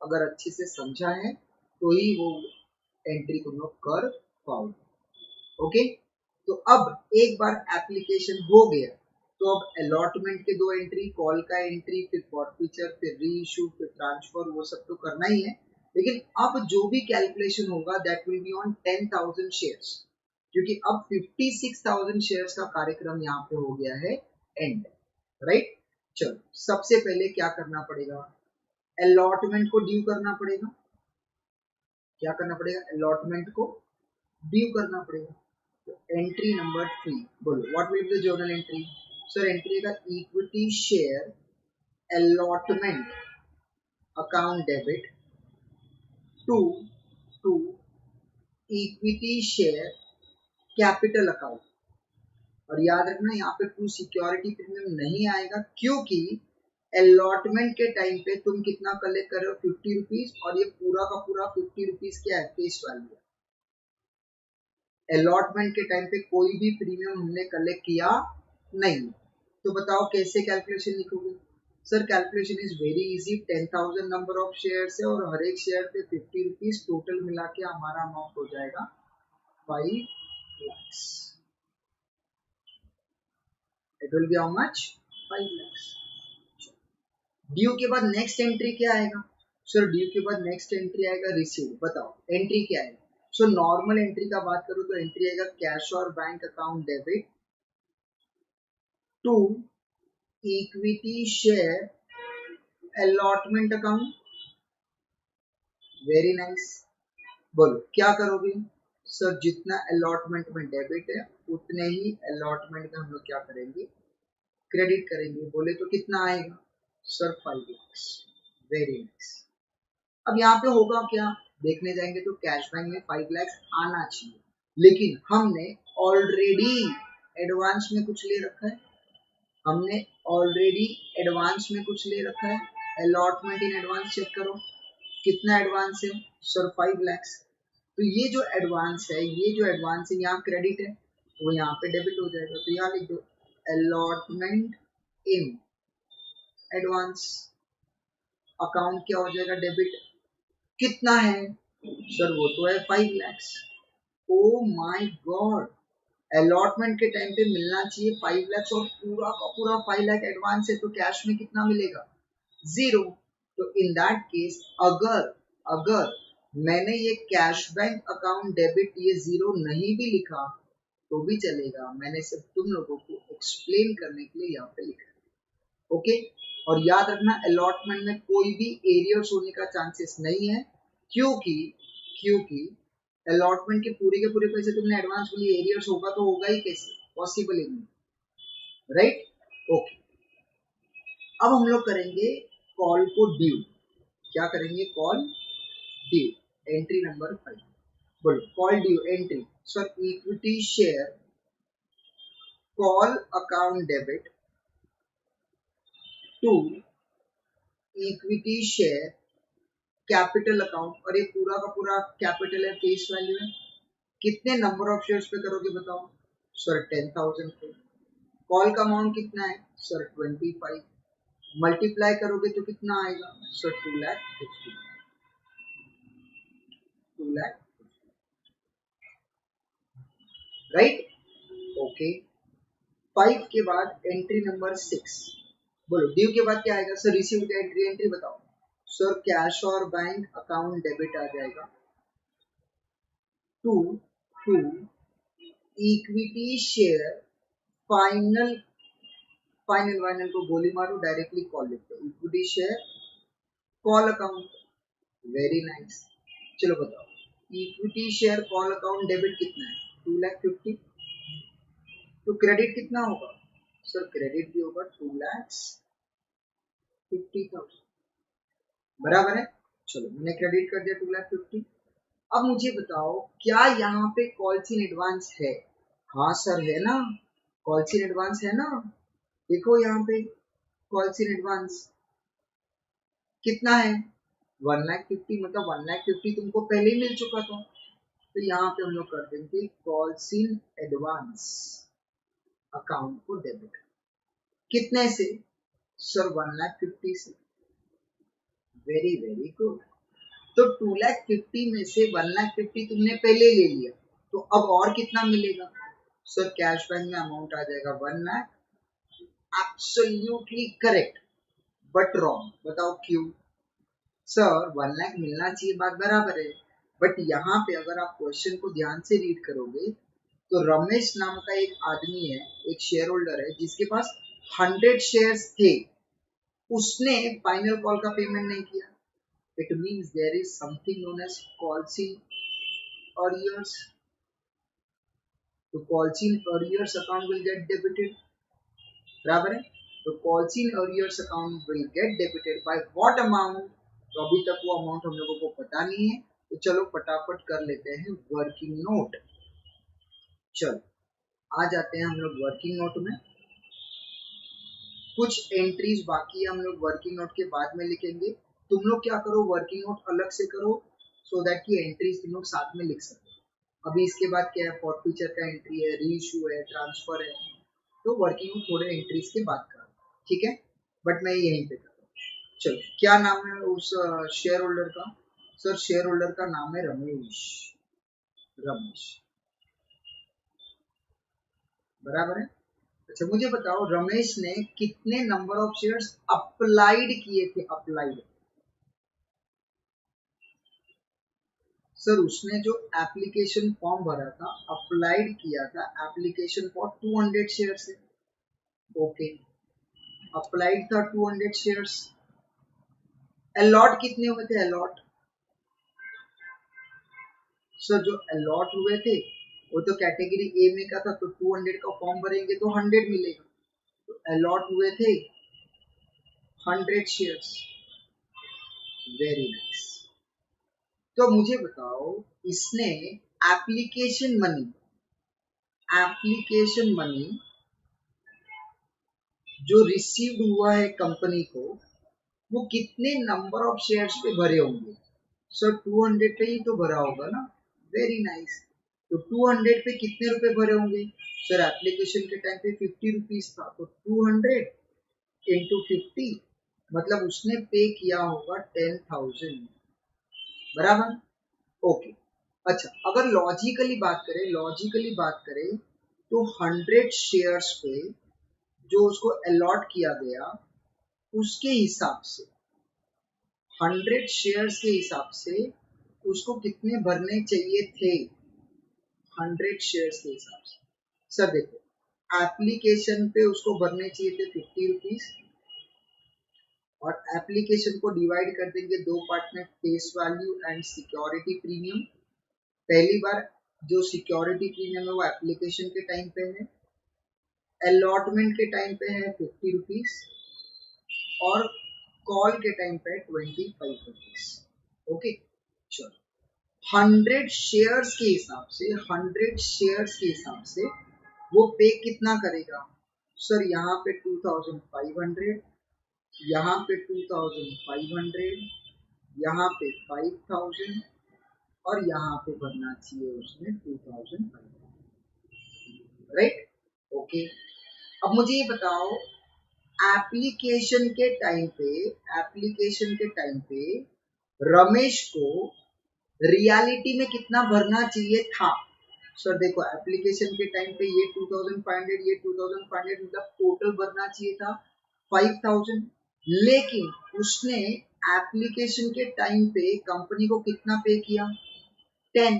अगर अच्छे से समझा है तो ही वो एंट्री तुम लोग कर पाओगे। ओके तो अब एक बार एप्लीकेशन हो गया तो अब अलॉटमेंट के 2 एंट्री, कॉल का एंट्री, फिर फॉरफीचर, फिर री इशू, फिर ट्रांसफर, वो सब तो करना ही है। लेकिन अब जो भी कैलकुलेशन होगा that will be on 10,000 shares, क्योंकि अब 56,000 शेयर्स का कार्यक्रम यहाँ पे हो गया है एंड, राइट। चलो सबसे पहले क्या करना पड़ेगा, अलॉटमेंट को ड्यू करना पड़ेगा। क्या करना पड़ेगा? अलॉटमेंट को ड्यू करना पड़ेगा। तो एंट्री नंबर 3 बोलो, what will be the journal entry? Sir entry का equity share allotment account debit to to equity share capital account. और याद रखना यहाँ पे टू सिक्योरिटी प्रीमियम नहीं आएगा, क्योंकि अलॉटमेंट के टाइम पे तुम कितना कलेक्ट कर रहे हो? 50 रुपीज, और ये पूरा का पूरा 50 रुपीज क्या है? Face value. अलॉटमेंट के टाइम पे कोई भी प्रीमियम हमने कलेक्ट किया नहीं। तो बताओ कैसे कैलकुलेशन लिखोगे? Sir calculation is very easy, 10,000 number of shares है और हर एक शेयर पे 50 रुपीज, टोटल मिला के हमारा अमाउंट हो जाएगा 5 lakhs। It will be how much? 5 lakhs। Due के बाद नेक्स्ट एंट्री क्या आएगा? सर ड्यू के बाद नेक्स्ट एंट्री आएगा रिसीव। बताओ एंट्री क्या है? सो नॉर्मल एंट्री का बात करूं तो एंट्री आएगा कैश और bank account debit to equity share allotment account. Very nice. बोलो क्या करोगे? सर जितना अलॉटमेंट में डेबिट है उतने ही अलॉटमेंट में हम लोग क्या करेंगे? क्रेडिट करेंगे। बोले तो कितना आएगा? Sir 5 lakhs। Very nice. अब यहाँ पे होगा क्या? देखने जाएंगे तो कैश बैंक में 5 lakhs आना चाहिए, लेकिन हमने ऑलरेडी एडवांस में कुछ ले रखा है। हमने ऑलरेडी एडवांस में कुछ ले रखा है। अलॉटमेंट इन एडवांस चेक करो कितना एडवांस है? Sir 5 lakhs। तो ये जो एडवांस है, यहाँ क्रेडिट है, वो यहाँ पे डेबिट हो जाएगा। तो यहाँ लिख दो अलॉटमेंट इन एडवांस अकाउंट क्या हो जाएगा? डेबिट। कितना है? सर वो तो है 5 lakhs। O my God, allotment के टाइम पे मिलना चाहिए 5 lakhs और पूरा का पूरा 5 लाख एडवांस है, तो कैश में कितना मिलेगा? 0। तो इन दैट केस अगर अगर मैंने ये कैश बैंक अकाउंट डेबिट ये 0 नहीं भी लिखा तो भी चलेगा, मैंने सिर्फ तुम लोगों को एक्सप्लेन करने के लिए यहाँ पे लिखा है। ओके और याद रखना अलॉटमेंट में कोई भी एरियर्स होने का चांसेस नहीं है, क्योंकि क्योंकि अलॉटमेंट के पूरे पैसे तुमने एडवांस के लिए, एरियर्स होगा तो होगा ही कैसे, पॉसिबल ही नहीं, राइट। ओके, अब हम लोग करेंगे कॉल को ड्यू। क्या करेंगे? Call due, entry number 5। बोलो call due entry. Sir equity share call account debit to equity share capital account, और ये पूरा का पूरा कैपिटल है, फेस वैल्यू है। कितने नंबर ऑफ शेयर्स पे करोगे बताओ? सर 10,000 पे। कॉल का अमाउंट कितना है? सर 25। मल्टीप्लाई करोगे तो कितना आएगा? Sir 2,50,000, 2,50,000, right. ओके, 5 के बाद एंट्री नंबर 6। बोलो ड्यू के बाद क्या आएगा? सर रिसीव का एंट्री, एंट्री बताओ। सर कैश और बैंक अकाउंट डेबिट आ जाएगा to to equity share final, final वाइनल को गोली मारो, डायरेक्टली कॉल लिखते हो, equity share call account. Very nice. चलो बताओ, equity share call account debit कितना है? 2,50,000। तो क्रेडिट कितना होगा? सर क्रेडिट भी होगा 2,50,000, बराबर है। चलो मैंने क्रेडिट कर दिया 2,50,000। अब मुझे बताओ क्या यहाँ पे कॉल्स इन एडवांस है? हाँ सर है ना, कॉल्स इन एडवांस है ना। देखो यहाँ पे कॉल्स इन एडवांस कितना है? 1,50,000, मतलब 1,50,000 तुमको पहले ही मिल चुका था। तो यहाँ पे हम लोग कर देंगे कॉल्स इन एडवांस अकाउंट को डेबिट। कितने से? सर 1,50,000 से। Very very good. तो 2,50,000 में से 1,50,000 तुमने पहले ले लिया, तो अब और कितना मिलेगा? सर कैश बैंक में अमाउंट आ जाएगा 1,00,000। Absolutely correct, but wrong. बताओ क्यों? सर 1,00,000 मिलना चाहिए, बात बराबर है, बट यहाँ पे अगर आप क्वेश्चन को ध्यान से रीड करोगे तो रमेश नाम का एक आदमी है, एक शेयर होल्डर है जिसके पास 100 शेयर्स थे, उसने फाइनल कॉल का पेमेंट नहीं किया। It means there is something known as calls in arrears. तो calls in arrears account will get debited, बराबर है। तो calls in arrears account will get debited by what amount? तो अभी तक वो अमाउंट हम लोगों को पता नहीं है, तो चलो फटाफट कर लेते हैं वर्किंग नोट। चलो आ जाते हैं हम लोग वर्किंग नोट में। कुछ एंट्रीज बाकी है, हम लोग वर्किंग नोट के बाद में लिखेंगे। तुम लोग क्या करो, वर्किंग नोट अलग से करो, सो दैट की एंट्रीज तुम लोग साथ में लिख सको। अभी इसके बाद क्या है, फॉर्फीचर का एंट्री है, रीइश्यू है, ट्रांसफर है, तो वर्किंग नोट थोड़े एंट्रीज के बाद करो, ठीक है। बट मैं यहीं पे कर रहा हूँ। चलो क्या नाम है उस शेयर होल्डर का? सर शेयर होल्डर का नाम है रमेश। रमेश, बराबर है। अच्छा मुझे बताओ रमेश ने कितने नंबर ऑफ शेयर्स अप्लाइड किए थे? अप्लाइड, सर उसने जो एप्लीकेशन फॉर्म भरा था, अप्लाइड किया था एप्लीकेशन फॉर 200 शेयर्स है। ओके, अप्लाइड था 200 शेयर्स। अलॉट कितने हुए थे? अलॉट, सर जो अलॉट हुए थे वो तो कैटेगरी ए में का था, तो 200 का फॉर्म भरेंगे तो 100 मिलेगा। तो अलॉट हुए थे 100 शेयर्स। Very nice. तो मुझे बताओ इसने एप्लीकेशन मनी, एप्लीकेशन मनी जो रिसीव्ड हुआ है कंपनी को, वो कितने नंबर ऑफ शेयर्स पे भरे होंगे? सर 200 पे ही तो भरा होगा ना। Very nice. तो 200 पे कितने रुपए भरे होंगे? सर एप्लीकेशन के टाइम पे 50 रुपीज था, तो 200 इंटू 50, मतलब उसने पे किया होगा 10,000, बराबर। ओके, अच्छा अगर लॉजिकली बात करें, लॉजिकली बात करें तो 100 शेयर्स पे जो उसको अलॉट किया गया, उसके हिसाब से 100 शेयर्स के हिसाब से उसको कितने भरने चाहिए थे? 100 शेयर्स के हिसाब से। सर देखो एप्लीकेशन पे उसको भरने चाहिए थे 50 रुपीज, और एप्लीकेशन को डिवाइड कर देंगे दो पार्ट में, face value and security premium. पहली बार जो सिक्योरिटी प्रीमियम है वो एप्लीकेशन के टाइम पे है, अलॉटमेंट के टाइम पे है 50 रुपीज और कॉल के टाइम पे 25 रुपीज। ओके चलो, 100 शेयर्स के हिसाब से, 100 शेयर्स के हिसाब से वो पे कितना करेगा? सर यहाँ पे 2500, यहाँ पे 2500, यहाँ पे 5000 और यहाँ पे भरना चाहिए उसने 2500, राइट? ओके, अब मुझे ये बताओ एप्लीकेशन के टाइम पे, एप्लीकेशन के टाइम पे रमेश को रियलिटी में कितना भरना चाहिए था? सर देखो एप्लीकेशन के टाइम पे ये 2500, ये 2500, मतलब टोटल भरना चाहिए था 5000, लेकिन उसने एप्लीकेशन के टाइम पे कंपनी को कितना पे किया? 10।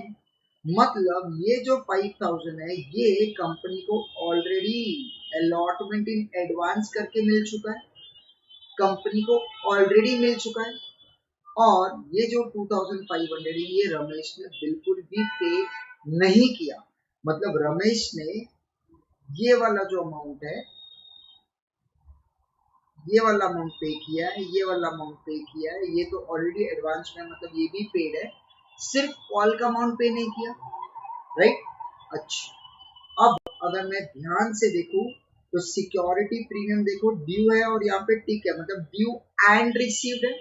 मतलब ये जो 5000 है ये कंपनी को ऑलरेडी अलॉटमेंट इन एडवांस करके मिल चुका है, कंपनी को ऑलरेडी मिल चुका है। और ये जो 2500 है ये रमेश ने बिल्कुल भी पे नहीं किया। मतलब रमेश ने ये वाला जो अमाउंट है, ये वाला अमाउंट पे किया है, ये वाला अमाउंट पे किया है, ये तो ऑलरेडी एडवांस में, मतलब ये भी पेड है, सिर्फ कॉल का अमाउंट पे नहीं किया, राइट? अच्छा, अब अगर मैं ध्यान से देखूं तो सिक्योरिटी प्रीमियम देखो ड्यू है और यहाँ पे टिक है, मतलब ड्यू एंड रिसीव्ड है,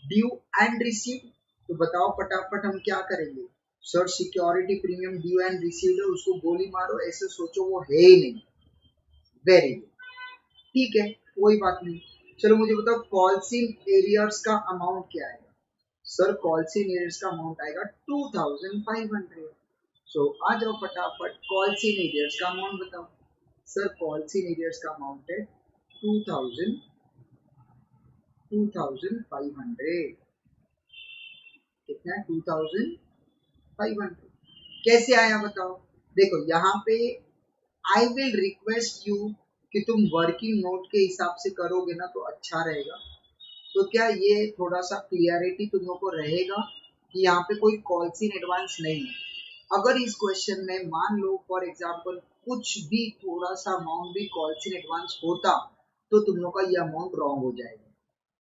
ड्यू एंड रिसीव्ड। तो बताओ फटाफट हम क्या करेंगे? Sir security premium due and received है, उसको गोली मारो, ऐसे सोचो वो है ही नहीं। वेरी गुड, ठीक है, कोई बात नहीं। चलो मुझे बताओ कॉल्स इन एरियर्स का अमाउंट क्या आएगा? सर कॉल्स इन एरियर्स का अमाउंट आएगा 2500। सो आ जाओ फटाफट, कॉल्स इन एरियर्स का अमाउंट बताओ। सर कॉल्स इन एरियर्स का अमाउंट है 2500। कितना है? 2500। कैसे आया बताओ? देखो यहाँ पे आई विल रिक्वेस्ट यू कि तुम वर्किंग नोट के हिसाब से करोगे ना तो अच्छा रहेगा। तो क्या ये थोड़ा सा क्लियरिटी तुम लोग को रहेगा कि यहाँ पे कोई कॉल्स इन एडवांस नहीं है। अगर इस क्वेश्चन में मान लो फॉर एग्जांपल कुछ भी थोड़ा सा अमाउंट भी कॉल्स इन एडवांस होता तो तुम लोग का ये अमाउंट रॉन्ग हो जाएगा,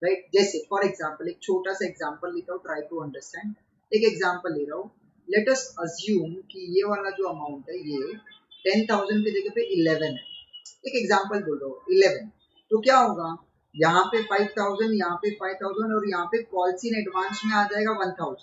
राइट? जैसे फॉर एग्जांपल एक छोटा सा एग्जांपल लेता हूँ, ट्राई टू अंडरस्टैंड। एक एग्जांपल ले रहा हूँ, लेट अस अज्यूम कि ये वाला जो अमाउंट है ये 10,000 की जगह पे 11 है। एक एग्जांपल बोल रहा हूँ 11, तो क्या होगा? यहाँ पे 5000, यहाँ पे 5000 और यहाँ पे कॉल्स इन एडवांस में आ जाएगा 1000।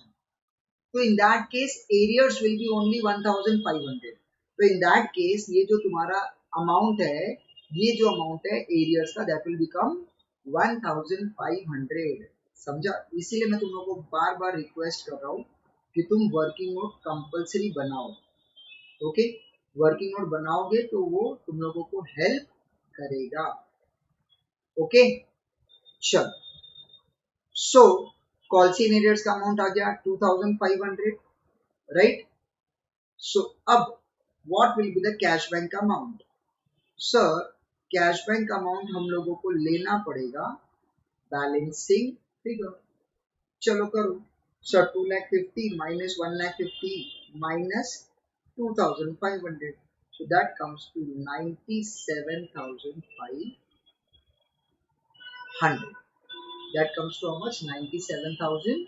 तो in that case arrears will be only 1500। तो इन दैट केस ये जो तुम्हारा अमाउंट है, ये जो अमाउंट है एरियर्स का, दैट विल बिकम 1500। समझा? इसीलिए मैं तुम लोगों को बार बार रिक्वेस्ट कर रहा हूँ कि तुम वर्किंग नोट कंपलसरी बनाओ। ओके, वर्किंग नोट बनाओगे तो वो तुम लोगों को हेल्प करेगा। ओके चल, सो कॉल्स इन एरियर्स का अमाउंट आ गया 2500, राइट? सो अब what will be the cash bank का amount? Sir cash bank amount हम लोगों को लेना पड़ेगा बैलेंसिंग फिगर। चलो करो। सर 2,50,000 minus 1,50,000 minus 2,500, so that comes to 97,500। that comes to how much? 97,500।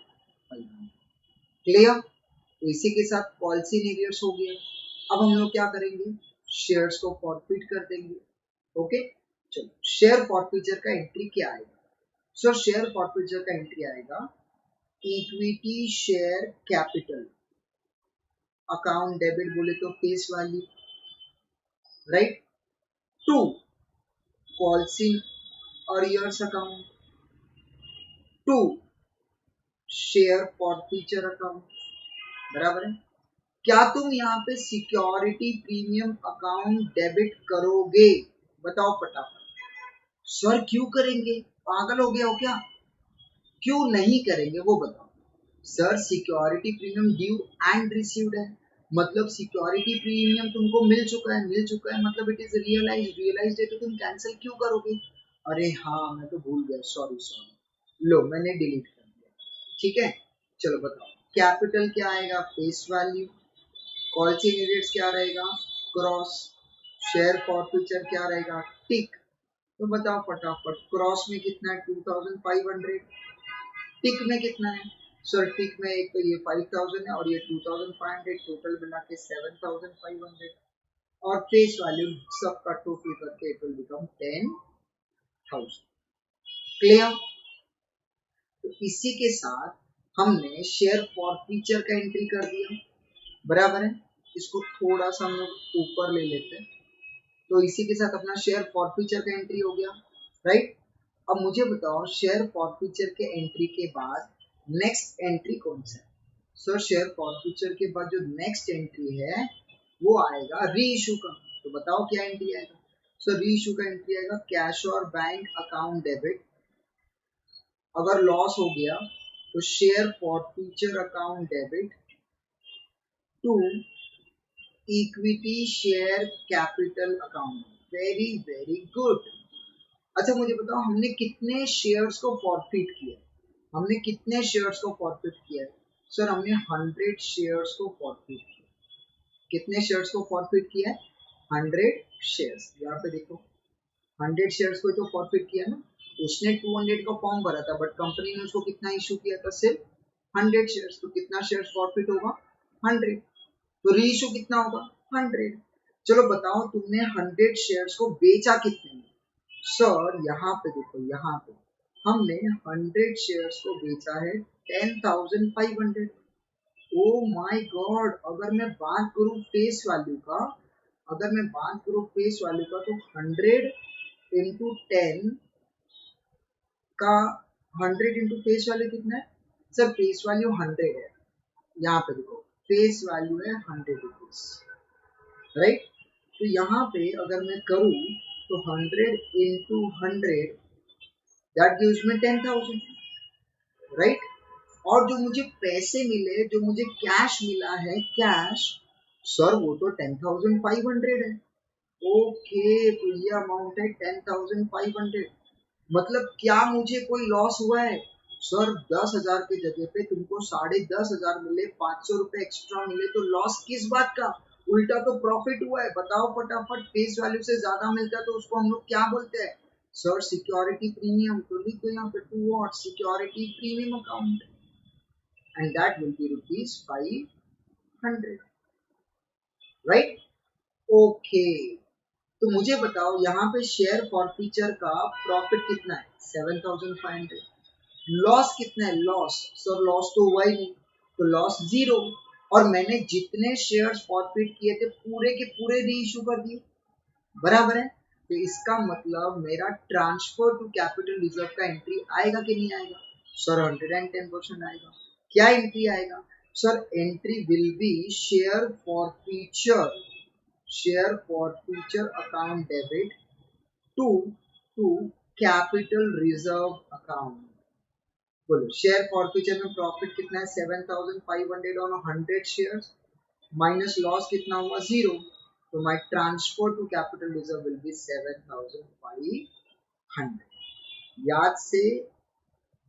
Clear? तो इसी के साथ पॉलिसी एरियर्स हो गया। अब हम लोग क्या करेंगे? शेयर्स को फॉरफिट कर देंगे। ओके चलो, शेयर फॉरफिचर का एंट्री क्या आएगा? सर शेयर फॉरफिचर का एंट्री आएगा equity share capital account debit बोले तो face value, right, to calls in arrears account, to share forfeiture account. बराबर है? क्या तुम यहाँ पे सिक्योरिटी प्रीमियम अकाउंट डेबिट करोगे? बताओ फटाफट। सर क्यों करेंगे? पागल हो गया हो क्या? क्यों नहीं करेंगे वो बताओ। Sir security premium due and received है, मतलब सिक्योरिटी प्रीमियम तुमको मिल चुका है, मिल चुका है मतलब इट इज रियलाइज्ड, रियलाइज्ड है तो तुम कैंसिल क्यों करोगे? अरे हाँ मैं तो भूल गया, सॉरी सॉरी, लो मैंने डिलीट कर दिया। ठीक है, चलो बताओ कैपिटल क्या आएगा, face value, call chain events क्या रहेगा, क्रॉस, शेयर फॉरफीचर क्या रहेगा, टिक। तो बताओ फटाफट, क्रॉस में कितना है 2500, टिक में कितना है सर, टिक में एक तो ये 5000 है और ये 2500, टोटल मिला के 7500, और फेस वैल्यू सबका टोटल करके इट विल बिकम 10,000। क्लियर? तो इसी के साथ हमने शेयर फॉरफीचर का एंट्री कर दिया, बराबर है। इसको थोड़ा सा हम लोग ऊपर ले लेते हैं, तो इसी के साथ अपना शेयर फॉरफीचर का एंट्री हो गया, राइट। अब मुझे बताओ शेयर फॉरफीचर के एंट्री के बाद नेक्स्ट एंट्री कौन सा है। सर शेयर फॉरफीचर के बाद जो नेक्स्ट एंट्री है वो आएगा री इशू का। तो बताओ क्या एंट्री आएगा। सर री इशू का एंट्री आएगा कैश और बैंक अकाउंट डेबिट, अगर लॉस हो गया तो share forfeiture account debit to equity share capital account. Very very good. अच्छा मुझे बताओ हमने कितने शेयर्स को फॉरफिट किया, हमने कितने शेयर्स को फॉरफिट किया है। सर हमने 100 शेयर्स को फॉरफिट किया। कितने शेयर्स को फॉरफिट किया है, 100 शेयर्स। यहाँ पे देखो 100 शेयर्स को तो फॉरफिट किया ना, उसने 200 का फॉर्म भरा था बट कंपनी ने उसको कितना इशू किया था, सिर्फ 100 शेयर्स। तो कितना शेयर्स फॉरफिट होगा, 100। तो री इशू कितना होगा, 100। चलो बताओ तुमने 100 शेयर्स को बेचा कितने में। सर यहाँ पे देखो, यहाँ पे हमने 100 शेयर्स को बेचा है 10,500। ओ माय गॉड, अगर मैं बात करूं फेस वैल्यू का, अगर मैं बात करूं फेस वैल्यू का, तो 100 इंटू 10 का 100 इंटू फेस वैल्यू कितना है। सर फेस वैल्यू 100 है, यहाँ पे देखो फेस वैल्यू है 100 रुपीज, राइट। तो यहाँ पे अगर मैं करूँ तो 100 into 100 that gives me 10,000, right. और जो मुझे पैसे मिले, जो मुझे कैश मिला है, कैश, सर वो तो 10,500 है। ओके तो ये अमाउंट है 10,500। मतलब क्या मुझे कोई लॉस हुआ है। सर 10,000 की जगह पे तुमको 10,500 मिले, 500 रुपए एक्स्ट्रा मिले, तो लॉस किस बात का, उल्टा तो प्रॉफिट हुआ है। बताओ फटाफट, फेस वैल्यू से ज्यादा मिलता है तो उसको हम लोग क्या बोलते हैं। Sir security premium. तो लिखो यहाँ पे to what, security premium account, and that will be ₹500, right. Okay तो मुझे बताओ यहाँ पे शेयर फॉरफीचर का प्रॉफिट कितना है, 7,500। लॉस कितना है, लॉस, सर लॉस तो हुआ ही नहीं, तो लॉस 0। और मैंने जितने शेयर्स फॉरफिट किए थे पूरे के पूरे री इशू कर दिए, बराबर है। तो इसका मतलब मेरा ट्रांसफर टू कैपिटल रिजर्व का एंट्री आएगा कि नहीं आएगा। सर 110% आएगा। क्या एंट्री आएगा, sir entry will be share forfeiture account debit to capital reserve account. बोलो शेयर फॉरफीचर में प्रॉफिट कितना है, 7,500 ऑन 100 शेयर्स, माइनस लॉस कितना हुआ, 0। तो my transfer to capital reserve will be 7,500। याद से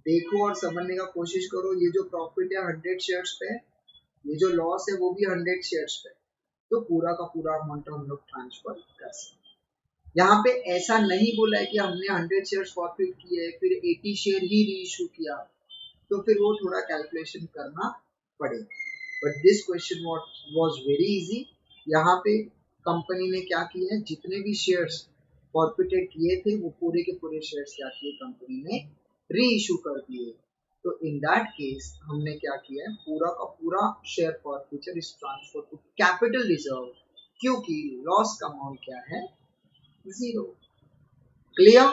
देखो और समझने का कोशिश करो, ये जो प्रॉफिट है 100 शेयर्स पे, ये जो लॉस है वो भी 100 शेयर्स पे, तो पूरा का पूरा अमाउंट हम लोग ट्रांसफर कर सकते हैं। यहाँ पे ऐसा नहीं बोला है कि हमने 100 शेयर्स फॉरफिट किए फिर 80 शेयर ही री इशू किया, तो फिर वो थोड़ा कैलकुलेशन करना पड़ेगा। But this question was very easy. यहाँ पे कंपनी ने क्या किया है, जितने भी शेयर्स फॉरफिटेड किए थे वो पूरे के पूरे शेयर्स क्या किए, कंपनी ने री इशू कर दिए। तो इन दैट केस हमने क्या किया है, पूरा का पूरा share forfeiture is transfer to capital reserve, क्योंकि लॉस का अमाउंट क्या है, 0। क्लियर।